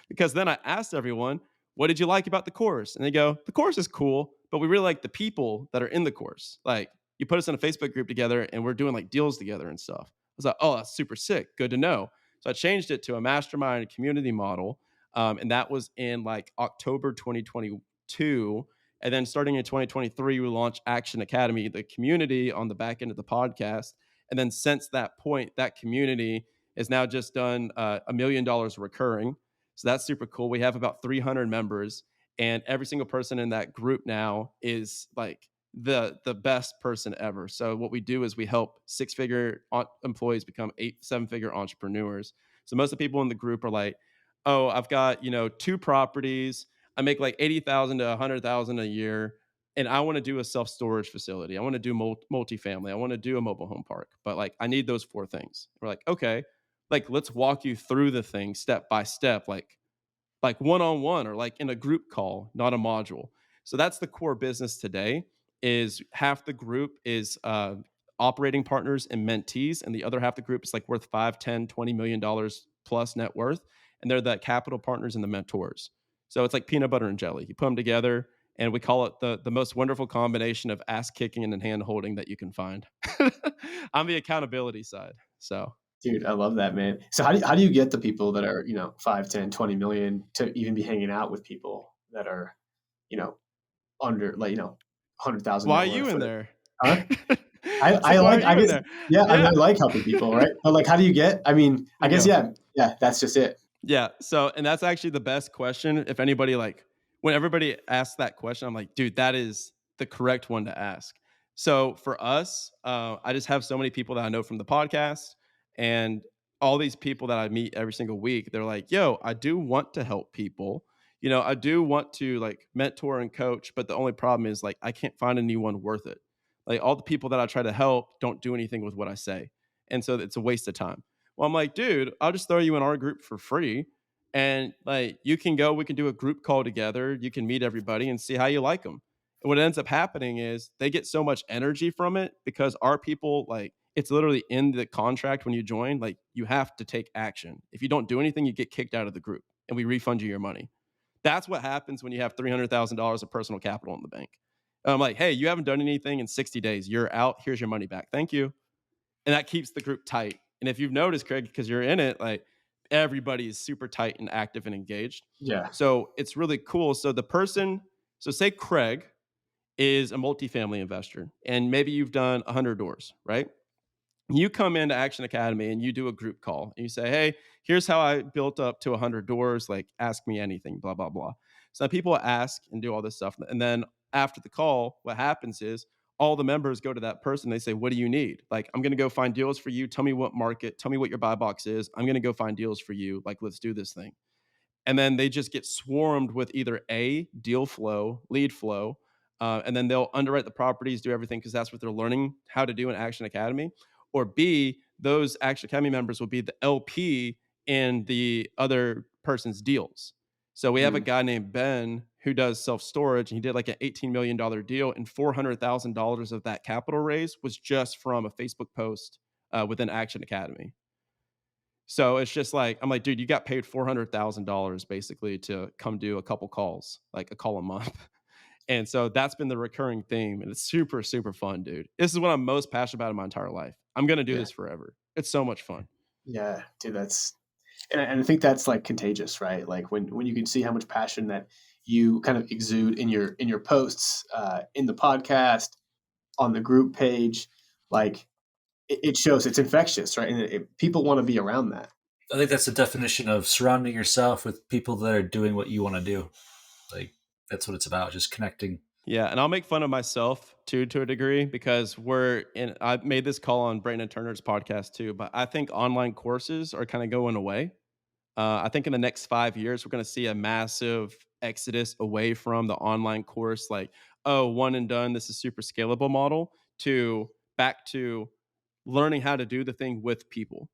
Because then I asked everyone, what did you like about the course? And they go, the course is cool, but we really like the people that are in the course. Like, you put us in a Facebook group together and we're doing like deals together and stuff. I was like, oh, that's super sick. Good to know. So I changed it to a mastermind community model. And that was in like October 2022. And then starting in 2023, we launched Action Academy, the community on the back end of the podcast. And then since that point, that community has now just done $1 million recurring. So that's super cool. We have about 300 members, and every single person in that group now is like the best person ever. So what we do is we help 6-figure employees become 7-figure entrepreneurs. So most of the people in the group are like, oh, I've got, 2 properties. I make like 80,000 to 100,000 a year. And I want to do a self-storage facility. I want to do multifamily. I want to do a mobile home park. But like, I need those 4 things. We're like, okay, like, let's walk you through the thing step by step, like one-on-one or like in a group call, not a module. So that's the core business today. Is half the group is operating partners and mentees, and the other half the group is like worth 5, 10, $20 million plus net worth. And they're the capital partners and the mentors. So it's like peanut butter and jelly. You put them together, and we call it the most wonderful combination of ass kicking and hand holding that you can find. On the accountability side. So, dude, I love that, man. So how do you get the people that are, 5, 10, 20 million to even be hanging out with people that are, under like, 100,000? Why are you in there? Huh? I like helping people, right? But like, how do you get, I mean, I guess, yeah, that's just it. Yeah. So, and that's actually the best question. If anybody when everybody asks that question, I'm like, dude, that is the correct one to ask. So for us, I just have so many people that I know from the podcast, and all these people that I meet every single week. They're like, yo, I do want to help people. I do want to like mentor and coach, but the only problem is like, I can't find anyone worth it. Like, all the people that I try to help don't do anything with what I say. And so it's a waste of time. Well, I'm like, dude, I'll just throw you in our group for free. And like, we can do a group call together. You can meet everybody and see how you like them. And what ends up happening is they get so much energy from it, because our people, like, it's literally in the contract when you join, like, you have to take action. If you don't do anything, you get kicked out of the group, and we refund you your money. That's what happens when you have $300,000 of personal capital in the bank. And I'm like, hey, you haven't done anything in 60 days. You're out. Here's your money back. Thank you. And that keeps the group tight. And if you've noticed, Craig, because you're in it, like, everybody is super tight and active and engaged. Yeah. So it's really cool. So say Craig is a multifamily investor, and maybe you've done 100 doors, right? You come into Action Academy and you do a group call, and you say, hey, here's how I built up to 100 doors. Like, ask me anything, blah, blah, blah. So people ask and do all this stuff. And then after the call, what happens is all the members go to that person. They say, what do you need? Like, I'm going to go find deals for you. Tell me what market, tell me what your buy box is. I'm going to go find deals for you. Like, let's do this thing. And then they just get swarmed with either A, deal flow, lead flow, and then they'll underwrite the properties, do everything because that's what they're learning how to do in Action Academy. Or B, those Action Academy members will be the LP in the other person's deals. So we have a guy named Ben who does self-storage, and he did like an $18 million deal, and $400,000 of that capital raise was just from a Facebook post within Action Academy. So it's just like, I'm like, dude, you got paid $400,000 basically to come do a couple calls, like a call a month. And so that's been the recurring theme. And it's super, super fun, dude. This is what I'm most passionate about in my entire life. I'm going to do this forever. It's so much fun. Yeah, dude, and I think that's like contagious, right? Like when you can see how much passion that you kind of exude in your posts, in the podcast, on the group page, like it shows, it's infectious, right? And people want to be around that. I think that's the definition of surrounding yourself with people that are doing what you want to do. Like that's what it's about, just connecting. Yeah, and I'll make fun of myself too, to a degree, because I made this call on Brandon Turner's podcast too, but I think online courses are kind of going away. I think in the next 5 years, we're going to see a massive exodus away from the online course, like, oh, one and done, this is super scalable model, to back to learning how to do the thing with people.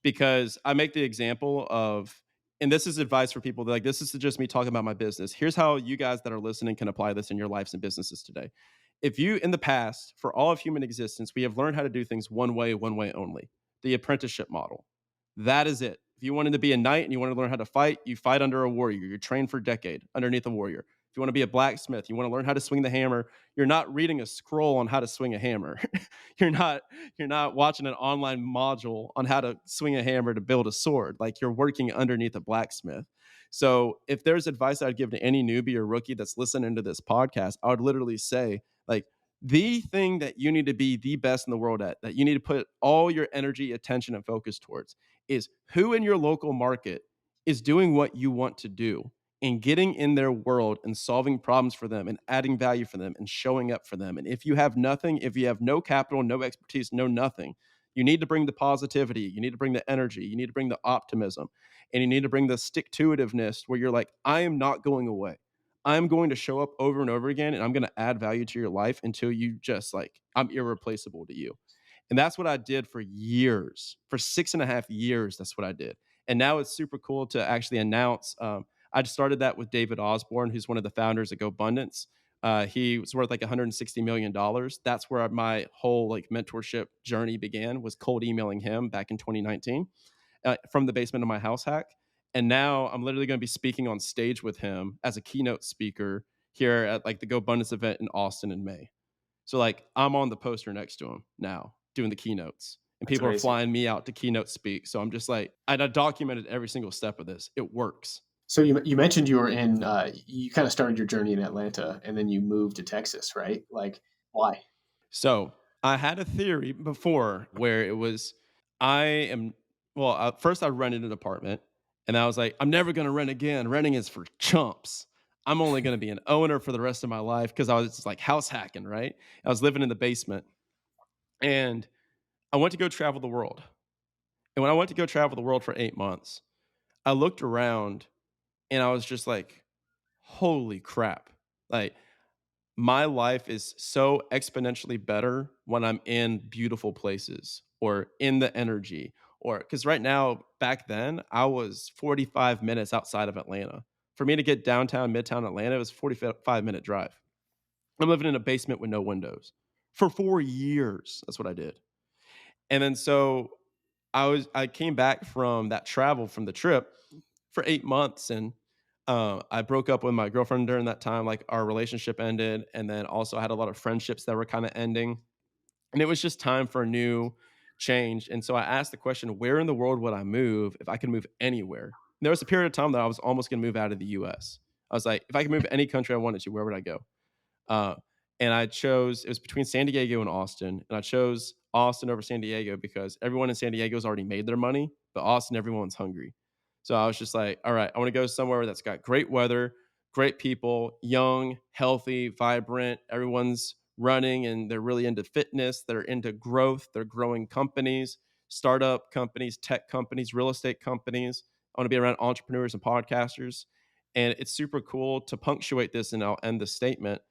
Because I make the example of, and this is advice for people that like, this is just me talking about my business. Here's how you guys that are listening can apply this in your lives and businesses today. If you, in the past, for all of human existence, we have learned how to do things one way only, the apprenticeship model. That is it. If you wanted to be a knight and you want to learn how to fight, you fight under a warrior. You're trained for a decade underneath a warrior. If you want to be a blacksmith, you want to learn how to swing the hammer, you're not reading a scroll on how to swing a hammer. You're not watching an online module on how to swing a hammer to build a sword. Like you're working underneath a blacksmith. So if there's advice I'd give to any newbie or rookie that's listening to this podcast, I would literally say, like, the thing that you need to be the best in the world at, that you need to put all your energy, attention, and focus towards, is who in your local market is doing what you want to do and getting in their world and solving problems for them and adding value for them and showing up for them. And if you have nothing, if you have no capital, no expertise, no nothing, you need to bring the positivity, you need to bring the energy, you need to bring the optimism, and you need to bring the stick-to-itiveness where you're like, I am not going away. I'm going to show up over and over again, and I'm going to add value to your life until you just like, I'm irreplaceable to you. And that's what I did for years. For 6.5 years, that's what I did. And now it's super cool to actually announce. I started that with David Osborne, who's one of the founders of GoBundance. He was worth like $160 million. That's where my whole like mentorship journey began, was cold emailing him back in 2019 from the basement of my house hack. And now I'm literally going to be speaking on stage with him as a keynote speaker here at like the GoBundance event in Austin in May. So like I'm on the poster next to him now doing the keynotes, and people are flying me out to keynote speak. So I'm just like, I documented every single step of this. It works. So you mentioned you were in, you kind of started your journey in Atlanta and then you moved to Texas, right? Like why? So I had a theory before where it was, first I rented an apartment, and I was like, I'm never going to rent again. Renting is for chumps. I'm only going to be an owner for the rest of my life, because I was just like house hacking, right? I was living in the basement, and I went to go travel the world. And when I went to go travel the world for 8 months, I looked around and I was just like, holy crap. Like, my life is so exponentially better when I'm in beautiful places or in the energy, or because right now, back then, I was 45 minutes outside of Atlanta. For me to get downtown, midtown Atlanta, it was a 45-minute drive. I'm living in a basement with no windows for 4 years. That's what I did. And then so I came back from that travel, from the trip, for 8 months, and I broke up with my girlfriend during that time. Like, our relationship ended, and then also I had a lot of friendships that were kind of ending, and it was just time for a new change. And so I asked the question, where in the world would I move if I could move anywhere? And there was a period of time that I was almost going to move out of the US. I was like, if I could move any country I wanted to, where would I go? And I chose, it was between San Diego and Austin. And I chose Austin over San Diego because everyone in San Diego's already made their money, but Austin, everyone's hungry. So I was just like, all right, I want to go somewhere that's got great weather, great people, young, healthy, vibrant. Everyone's running and they're really into fitness. They're into growth. They're growing companies, startup companies, tech companies, real estate companies. I want to be around entrepreneurs and podcasters. And it's super cool to punctuate this, and I'll end the statement.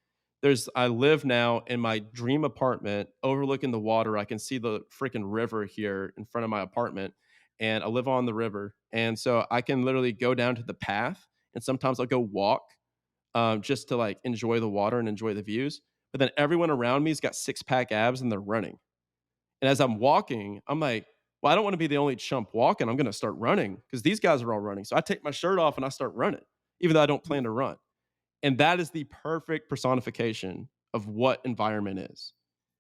I live now in my dream apartment overlooking the water. I can see the freaking river here in front of my apartment, and I live on the river. And so I can literally go down to the path, and sometimes I'll go walk just to like enjoy the water and enjoy the views. But then everyone around me's got 6-pack abs and they're running. And as I'm walking, I'm like, well, I don't want to be the only chump walking. I'm going to start running because these guys are all running. So I take my shirt off and I start running, even though I don't plan to run. And that is the perfect personification of what environment is,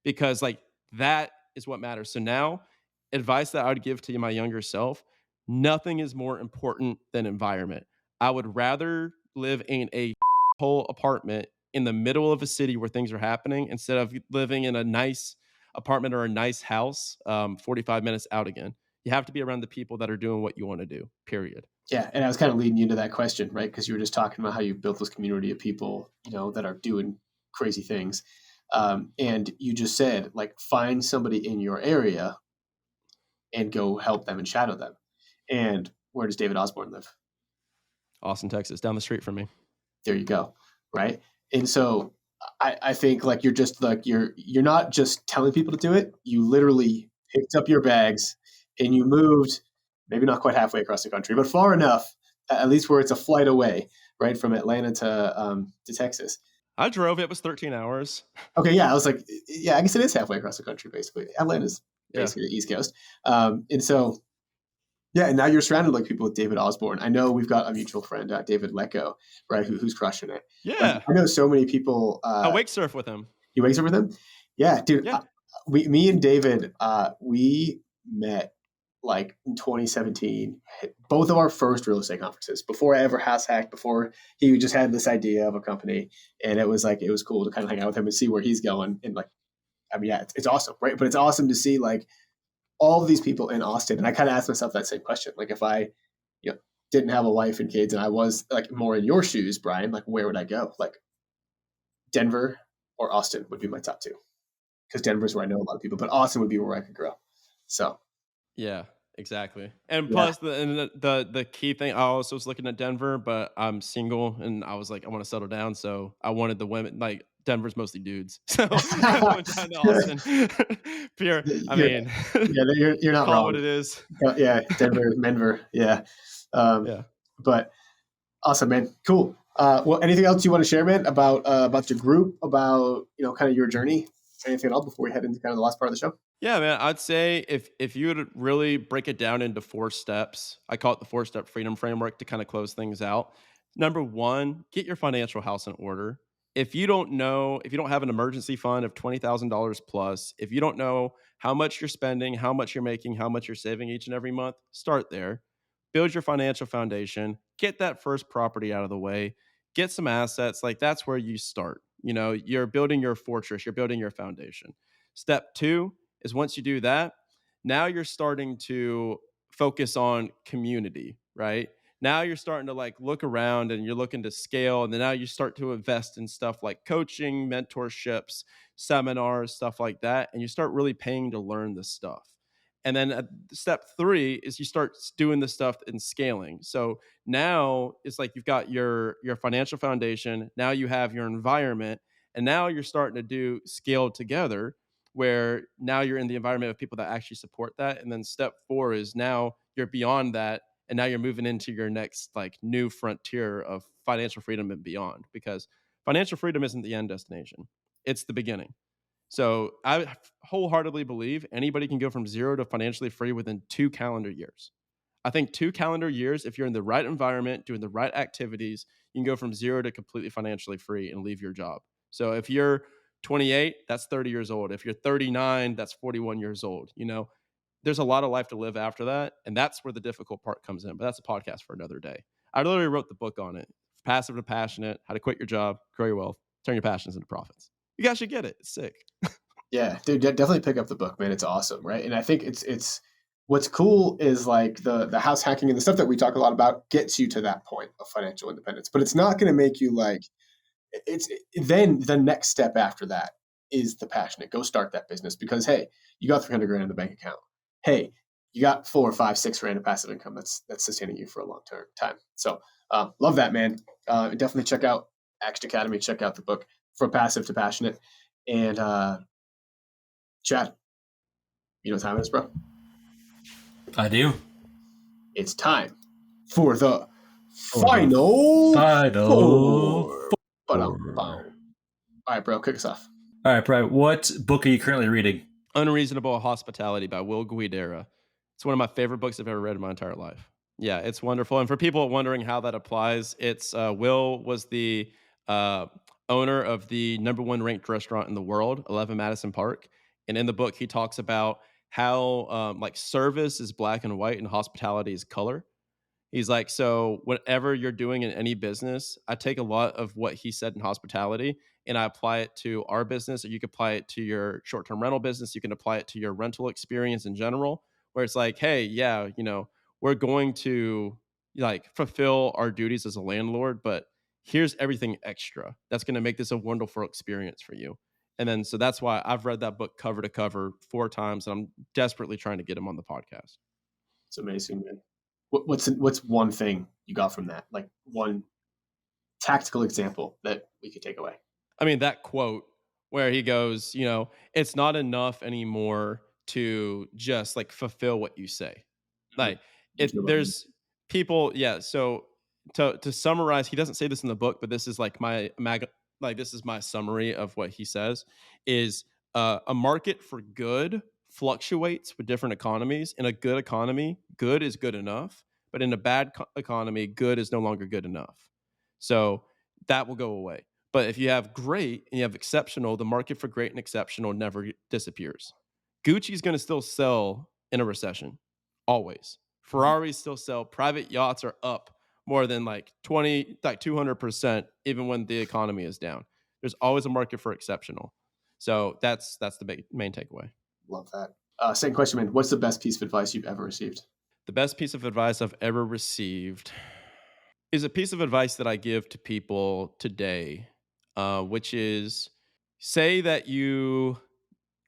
because like that is what matters. So now, advice that I would give to my younger self: nothing is more important than environment. I would rather live in a whole apartment in the middle of a city where things are happening instead of living in a nice apartment or a nice house 45 minutes out again. You have to be around the people that are doing what you want to do, period. Yeah, and I was kind of leading you into that question, right? Because you were just talking about how you built this community of people, that are doing crazy things. And you just said, like, find somebody in your area and go help them and shadow them. And where does David Osborne live? Austin, Texas, down the street from me. There you go, right? And so I think like you're just like you're not just telling people to do it. You literally picked up your bags and you moved, maybe not quite halfway across the country, but far enough, at least where it's a flight away, right, from Atlanta to Texas. I drove. It was 13 hours. Okay, yeah, I was like, yeah, I guess it is halfway across the country, basically. Atlanta's basically the East Coast, and so. Yeah, and now you're surrounded like people with David Osborne. I know we've got a mutual friend, David Lecco, right, who's crushing it. Yeah, I know so many people. I wake surf with him. You wake surf with him? Yeah, dude. Yeah. Me and David, we met like in 2017. Both of our first real estate conferences. Before I ever house hacked. Before he just had this idea of a company, and it was cool to kind of hang out with him and see where he's going. And like, I mean, yeah, it's awesome, right? But it's awesome to see like all of these people in Austin. And I kind of asked myself that same question. Like if I, didn't have a wife and kids and I was like more in your shoes, Brian, like where would I go? Like Denver or Austin would be my top two, because Denver's where I know a lot of people, but Austin would be where I could grow. So. Yeah, exactly. And plus the key thing, I also was looking at Denver, but I'm single and I was like, I want to settle down. So I wanted the women, like Denver's mostly dudes. So I went down to Austin. Pure. I mean, yeah, you're not call wrong. It what it is. Yeah. Denver. Yeah. But awesome, man. Cool. Well, anything else you want to share, man, about your group, about, kind of your journey, anything else before we head into kind of the last part of the show? Yeah, man, I'd say if you would really break it down into 4 steps, I call it the 4-step freedom framework to kind of close things out. Number 1, get your financial house in order. If you don't have an emergency fund of $20,000 plus, if you don't know how much you're spending, how much you're making, how much you're saving each and every month, start there. Build your financial foundation, get that first property out of the way, get some assets. Like that's where you start. You're building your fortress, you're building your foundation. Step 2 is once you do that, now you're starting to focus on community, right? Now you're starting to like look around and you're looking to scale. And then now you start to invest in stuff like coaching, mentorships, seminars, stuff like that. And you start really paying to learn this stuff. And then step 3 is you start doing the stuff in scaling. So now it's like you've got your financial foundation. Now you have your environment. And now you're starting to do scale together, where now you're in the environment of people that actually support that. And then step 4 is now you're beyond that. And now you're moving into your next like new frontier of financial freedom and beyond, because financial freedom isn't the end destination. It's the beginning. So I wholeheartedly believe anybody can go from 0 to financially free within 2 calendar years. I think 2 calendar years, if you're in the right environment, doing the right activities, you can go from 0 to completely financially free and leave your job. So if you're 28, that's 30 years old. If you're 39, that's 41 years old. There's a lot of life to live after that. And that's where the difficult part comes in. But that's a podcast for another day. I literally wrote the book on it. Passive to Passionate, How to Quit Your Job, Grow Your Wealth, Turn Your Passions into Profits. You guys should get it. It's sick. Yeah, dude, definitely pick up the book, man. It's awesome, right? And I think it's what's cool is like the house hacking and the stuff that we talk a lot about gets you to that point of financial independence. But it's not going to make you like then the next step after that is the passionate. Go start that business because hey, you got $300,000 in the bank account. Hey, you got 4, 5, 6 grand of passive income that's sustaining you for a long time. So love that, man. Definitely check out Action Academy. Check out the book From Passive to Passionate. And Chad, you know what time it is, bro? I do. It's time for the final four. All right, bro, kick us off. All right, Brian, what book are you currently reading? Unreasonable Hospitality by Will Guidara. It's one of my favorite books I've ever read in my entire life. Yeah, it's wonderful. And for people wondering how that applies, it's Will was the owner of the #1 ranked restaurant in the world, 11 Madison Park. And in the book, he talks about how like service is black and white and hospitality is color. He's like, so whatever you're doing in any business, I take a lot of what he said in hospitality and I apply it to our business. Or you can apply it to your short-term rental business. You can apply it to your rental experience in general, where it's like, hey, yeah, we're going to like fulfill our duties as a landlord, but here's everything extra that's going to make this a wonderful experience for you. And then, so that's why I've read that book cover to cover 4 times, and I'm desperately trying to get him on the podcast. It's amazing, man. What's one thing you got from that? Like one tactical example that we could take away? I mean, that quote where he goes, it's not enough anymore to just like fulfill what you say. Like there's people. Yeah. So to summarize, he doesn't say this in the book, but this is like this is my summary of what he says is a market for good fluctuates with different economies. In a good economy, good is good enough, but in a bad economy, good is no longer good enough. So that will go away. But if you have great and you have exceptional, the market for great and exceptional never disappears. Gucci's going to still sell in a recession, always. Ferraris still sell. Private yachts are up more than like 200%, even when the economy is down. There's always a market for exceptional. So that's the main takeaway. Love that. Second question, man. What's the best piece of advice you've ever received? The best piece of advice I've ever received is a piece of advice that I give to people today, which is say that you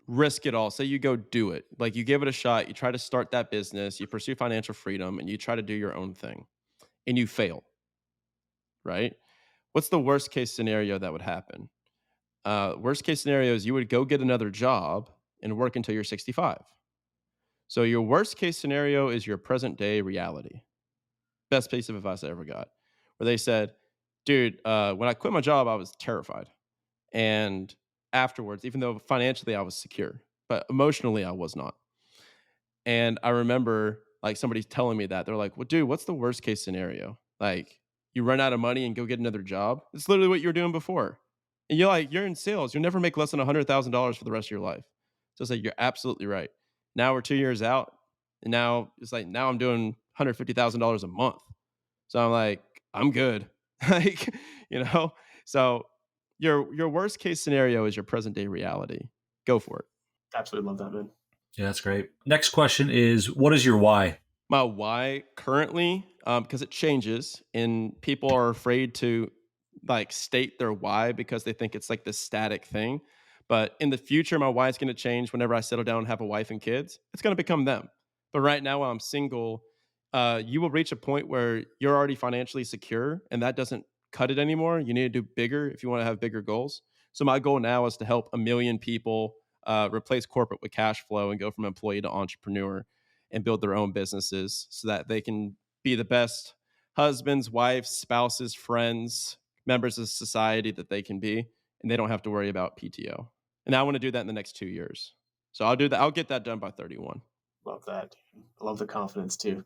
risk it all. Say you go do it. Like you give it a shot. You try to start that business. You pursue financial freedom and you try to do your own thing and you fail, right? What's the worst case scenario that would happen? Worst case scenario is you would go get another job and work until you're 65. So your worst case scenario is your present day reality. Best piece of advice I ever got, where they said, dude, when I quit my job, I was terrified. And afterwards, even though financially I was secure, but emotionally I was not. And I remember like somebody telling me that. They're like, well, dude, what's the worst case scenario? Like you run out of money and go get another job. It's literally what you were doing before. And you're in sales. You'll never make less than $100,000 for the rest of your life. So it's like, you're absolutely right. Now we're 2 years out. And now it's like, now I'm doing $150,000 a month. So I'm like, I'm good. Like, so your worst case scenario is your present day reality. Go for it. Absolutely love that, man. Yeah, that's great. Next question is, what is your why? My why currently, because it changes and people are afraid to like state their why because they think it's like this static thing. But in the future, my why is going to change whenever I settle down and have a wife and kids. It's going to become them. But right now, while I'm single, you will reach a point where you're already financially secure and that doesn't cut it anymore. You need to do bigger if you want to have bigger goals. So my goal now is to help 1 million people replace corporate with cash flow and go from employee to entrepreneur and build their own businesses so that they can be the best husbands, wives, spouses, friends, members of society that they can be. And they don't have to worry about PTO. And I want to do that in the next 2 years. So I'll do that. I'll get that done by 31. Love that. I love the confidence too.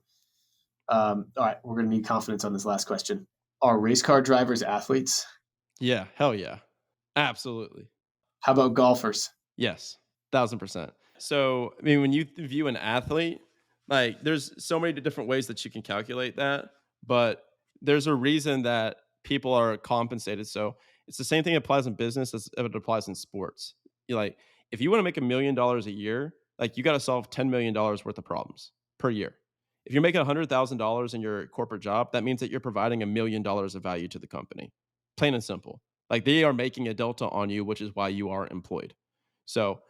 All right, we're going to need confidence on this last question. Are race car drivers athletes? Yeah, hell yeah. Absolutely. How about golfers? Yes, 1,000%. So, I mean, when you view an athlete, like there's so many different ways that you can calculate that, but there's a reason that people are compensated. So it's the same thing that applies in business as it applies in sports. Like, if you want to make $1 million a year, like you got to solve $10 million worth of problems per year. If you're making $100,000 in your corporate job, that means that you're providing $1 million of value to the company. Plain and simple. Like they are making a delta on you, which is why you are employed. So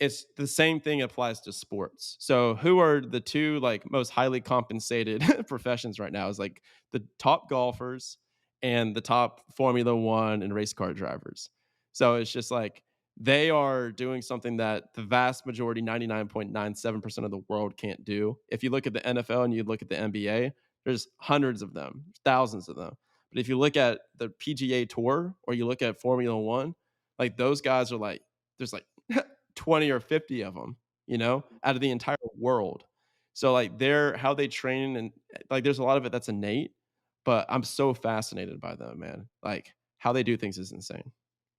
it's the same thing applies to sports. So who are the two like most highly compensated professions right now is like the top golfers and the top Formula One and race car drivers. So it's just like they are doing something that the vast majority, 99.97% of the world can't do. If you look at the NFL and you look at the NBA, there's hundreds of them, thousands of them. But if you look at the PGA Tour or you look at Formula One, like those guys are like, there's like 20 or 50 of them, out of the entire world. So like how they train and like there's a lot of it that's innate, but I'm so fascinated by them, man. Like how they do things is insane.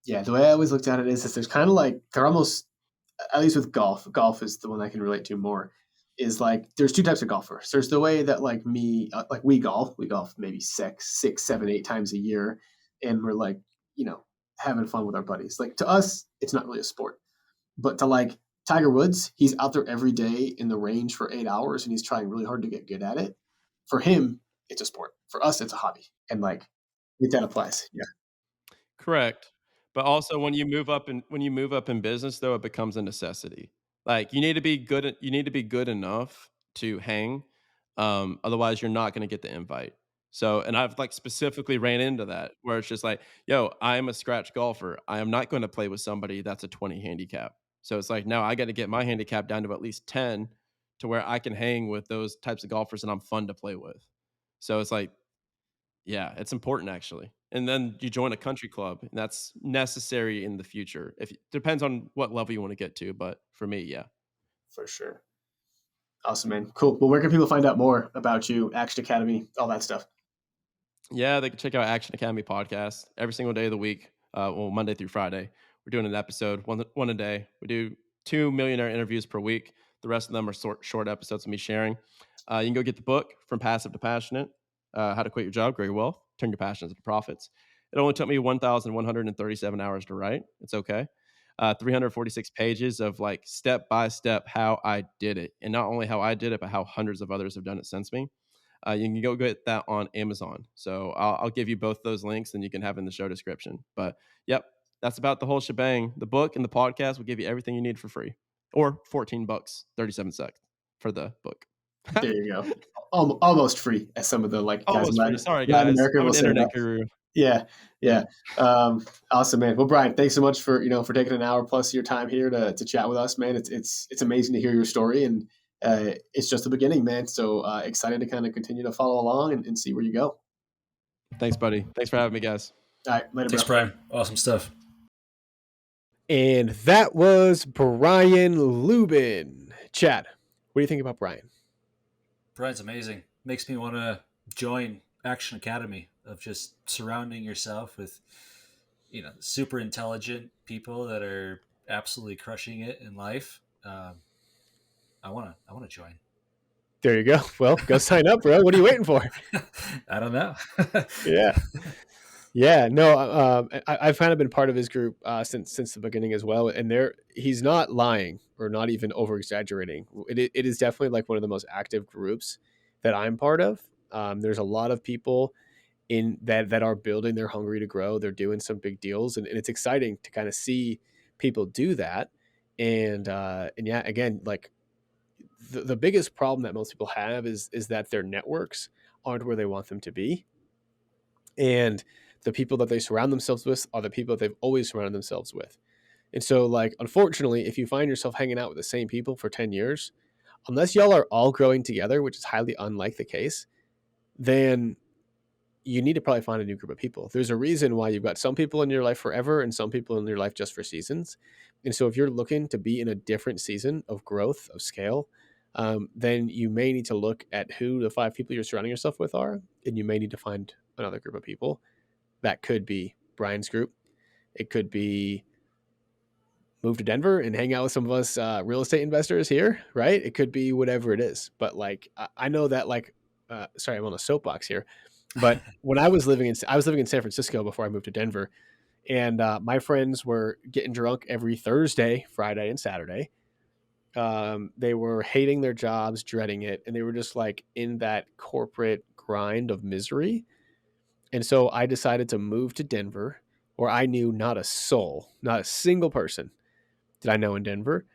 Yeah, the way I always looked at it is there's kind of like they're almost, at least with golf is the one I can relate to more, is like there's two types of golfers. There's the way that like me, like we golf maybe six, seven, 8 times a year, and we're like, having fun with our buddies. Like to us, it's not really a sport, but to like Tiger Woods, he's out there every day in the range for 8 hours and he's trying really hard to get good at it. For him, it's a sport. For us, it's a hobby. And like, that applies. Yeah. Correct. But also when you move up in business though, it becomes a necessity. Like you need to be good enough to hang. Otherwise you're not going to get the invite. So, and I've like specifically ran into that where it's just like, yo, I am a scratch golfer. I am not going to play with somebody that's a 20 handicap. So it's like, now I got to get my handicap down to at least 10 to where I can hang with those types of golfers and I'm fun to play with. So it's like, yeah, it's important actually. And then you join a country club, and that's necessary in the future. If depends on what level you want to get to, but for me, yeah. For sure. Awesome, man. Cool. Well, where can people find out more about you, Action Academy, all that stuff? Yeah, they can check out Action Academy podcast every single day of the week. Monday through Friday. We're doing an episode, one a day. We do 2 millionaire interviews per week. The rest of them are short episodes of me sharing. You can go get the book, From Passive to Passionate, How to Quit Your Job, Grow Your Wealth, Turn Your Passions into Profits. It only took me 1,137 hours to write. It's okay. 346 pages of like step by step how I did it. And not only how I did it, but how hundreds of others have done it since me. You can go get that on Amazon. So I'll give you both those links and you can have in the show description. But yep, that's about the whole shebang. The book and the podcast will give you everything you need for free, or $14, 37 cents for the book. There you go. Almost free, as some of the like guys Almost free. Sorry, guys. Latin America I'm will an say internet that. guru. Yeah. Awesome, man. Well, Brian, thanks so much for taking an hour plus of your time here to chat with us, man. It's amazing to hear your story, and it's just the beginning, man. So excited to kind of continue to follow along and see where you go. Thanks, buddy. Thanks for having me, guys. All right, later, Thanks, bro. Brian. Awesome stuff. And that was Brian Luebben. Chad, what do you think about Brian? Brian's amazing. Makes me want to join Action Academy, of just surrounding yourself with, super intelligent people that are absolutely crushing it in life. I want to join. There you go. Well, go sign up, bro. What are you waiting for? I don't know. Yeah. No, I've kind of been part of his group since the beginning as well, and he's not lying or not even over exaggerating. It is definitely like one of the most active groups that I'm part of. There's a lot of people in that are building. They're hungry to grow. They're doing some big deals, and it's exciting to kind of see people do that. And yeah, again, like the biggest problem that most people have is that their networks aren't where they want them to be, and the people that they surround themselves with are the people that they've always surrounded themselves with. And so, like, unfortunately, if you find yourself hanging out with the same people for 10 years, unless y'all are all growing together, which is highly unlike the case, then you need to probably find a new group of people. There's a reason why you've got some people in your life forever and some people in your life just for seasons. And so if you're looking to be in a different season of growth, of scale, then you may need to look at who the 5 people you're surrounding yourself with are, and you may need to find another group of people. That could be Brian's group. It could be move to Denver and hang out with some of us real estate investors here, right? It could be whatever it is. But like, I know that like, sorry, I'm on a soapbox here. But when I was living in San Francisco before I moved to Denver, and my friends were getting drunk every Thursday, Friday, and Saturday. They were hating their jobs, dreading it, and they were just like in that corporate grind of misery. And so I decided to move to Denver, where I knew not a soul, not a single person did I know in Denver.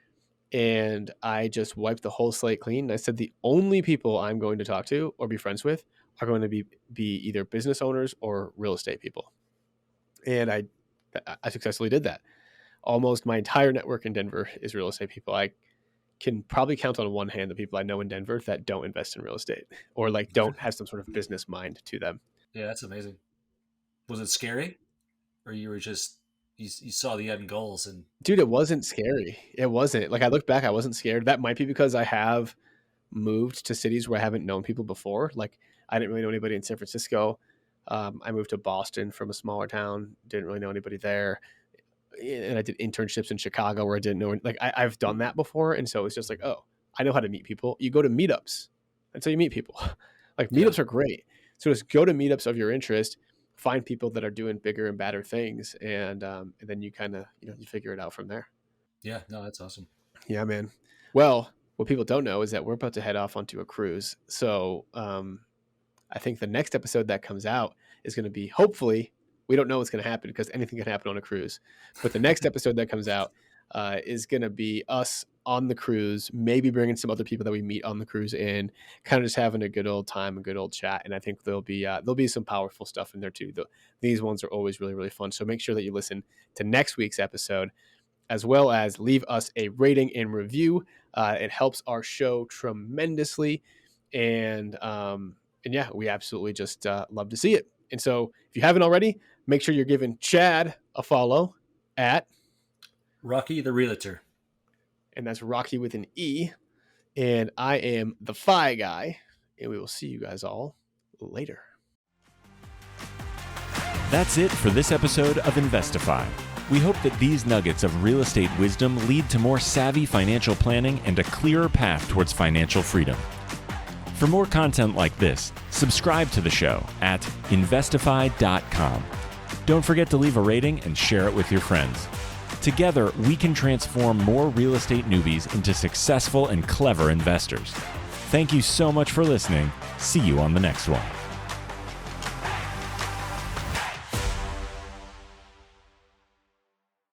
And I just wiped the whole slate clean. And I said, the only people I'm going to talk to or be friends with are going to be either business owners or real estate people. And I successfully did that. Almost my entire network in Denver is real estate people. I can probably count on one hand the people I know in Denver that don't invest in real estate or like don't have some sort of business mind to them. Yeah, that's amazing. Was it scary, or you were just you saw the end goals? And dude, it wasn't scary. It wasn't. Like, I look back, I wasn't scared. That might be because I have moved to cities where I haven't known people before. Like, I didn't really know anybody in San Francisco. I moved to Boston from a smaller town, didn't really know anybody there. And I did internships in Chicago where I didn't know, like, I've done that before. And so it's just like, oh, I know how to meet people. You go to meetups. That's how you meet people. Like, meetups are great. So just go to meetups of your interest, find people that are doing bigger and badder things. And then you kind of, you figure it out from there. Yeah, no, that's awesome. Yeah, man. Well, what people don't know is that we're about to head off onto a cruise. So I think the next episode that comes out is going to be, hopefully, we don't know what's going to happen because anything can happen on a cruise. But the next episode that comes out is going to be us on the cruise, maybe bringing some other people that we meet on the cruise in, kind of just having a good old time, a good old chat. And I think there'll be some powerful stuff in there too. These ones are always really, really fun. So make sure that you listen to next week's episode, as well as leave us a rating and review. It helps our show tremendously. And yeah, we absolutely just love to see it. And so if you haven't already, make sure you're giving Chad a follow at Rocky the Realtor. And that's Rocky with an E. And I am the Fi Guy. And we will see you guys all later. That's it for this episode of Investify. We hope that these nuggets of real estate wisdom lead to more savvy financial planning and a clearer path towards financial freedom. For more content like this, subscribe to the show at investify.com. Don't forget to leave a rating and share it with your friends. Together, we can transform more real estate newbies into successful and clever investors. Thank you so much for listening. See you on the next one.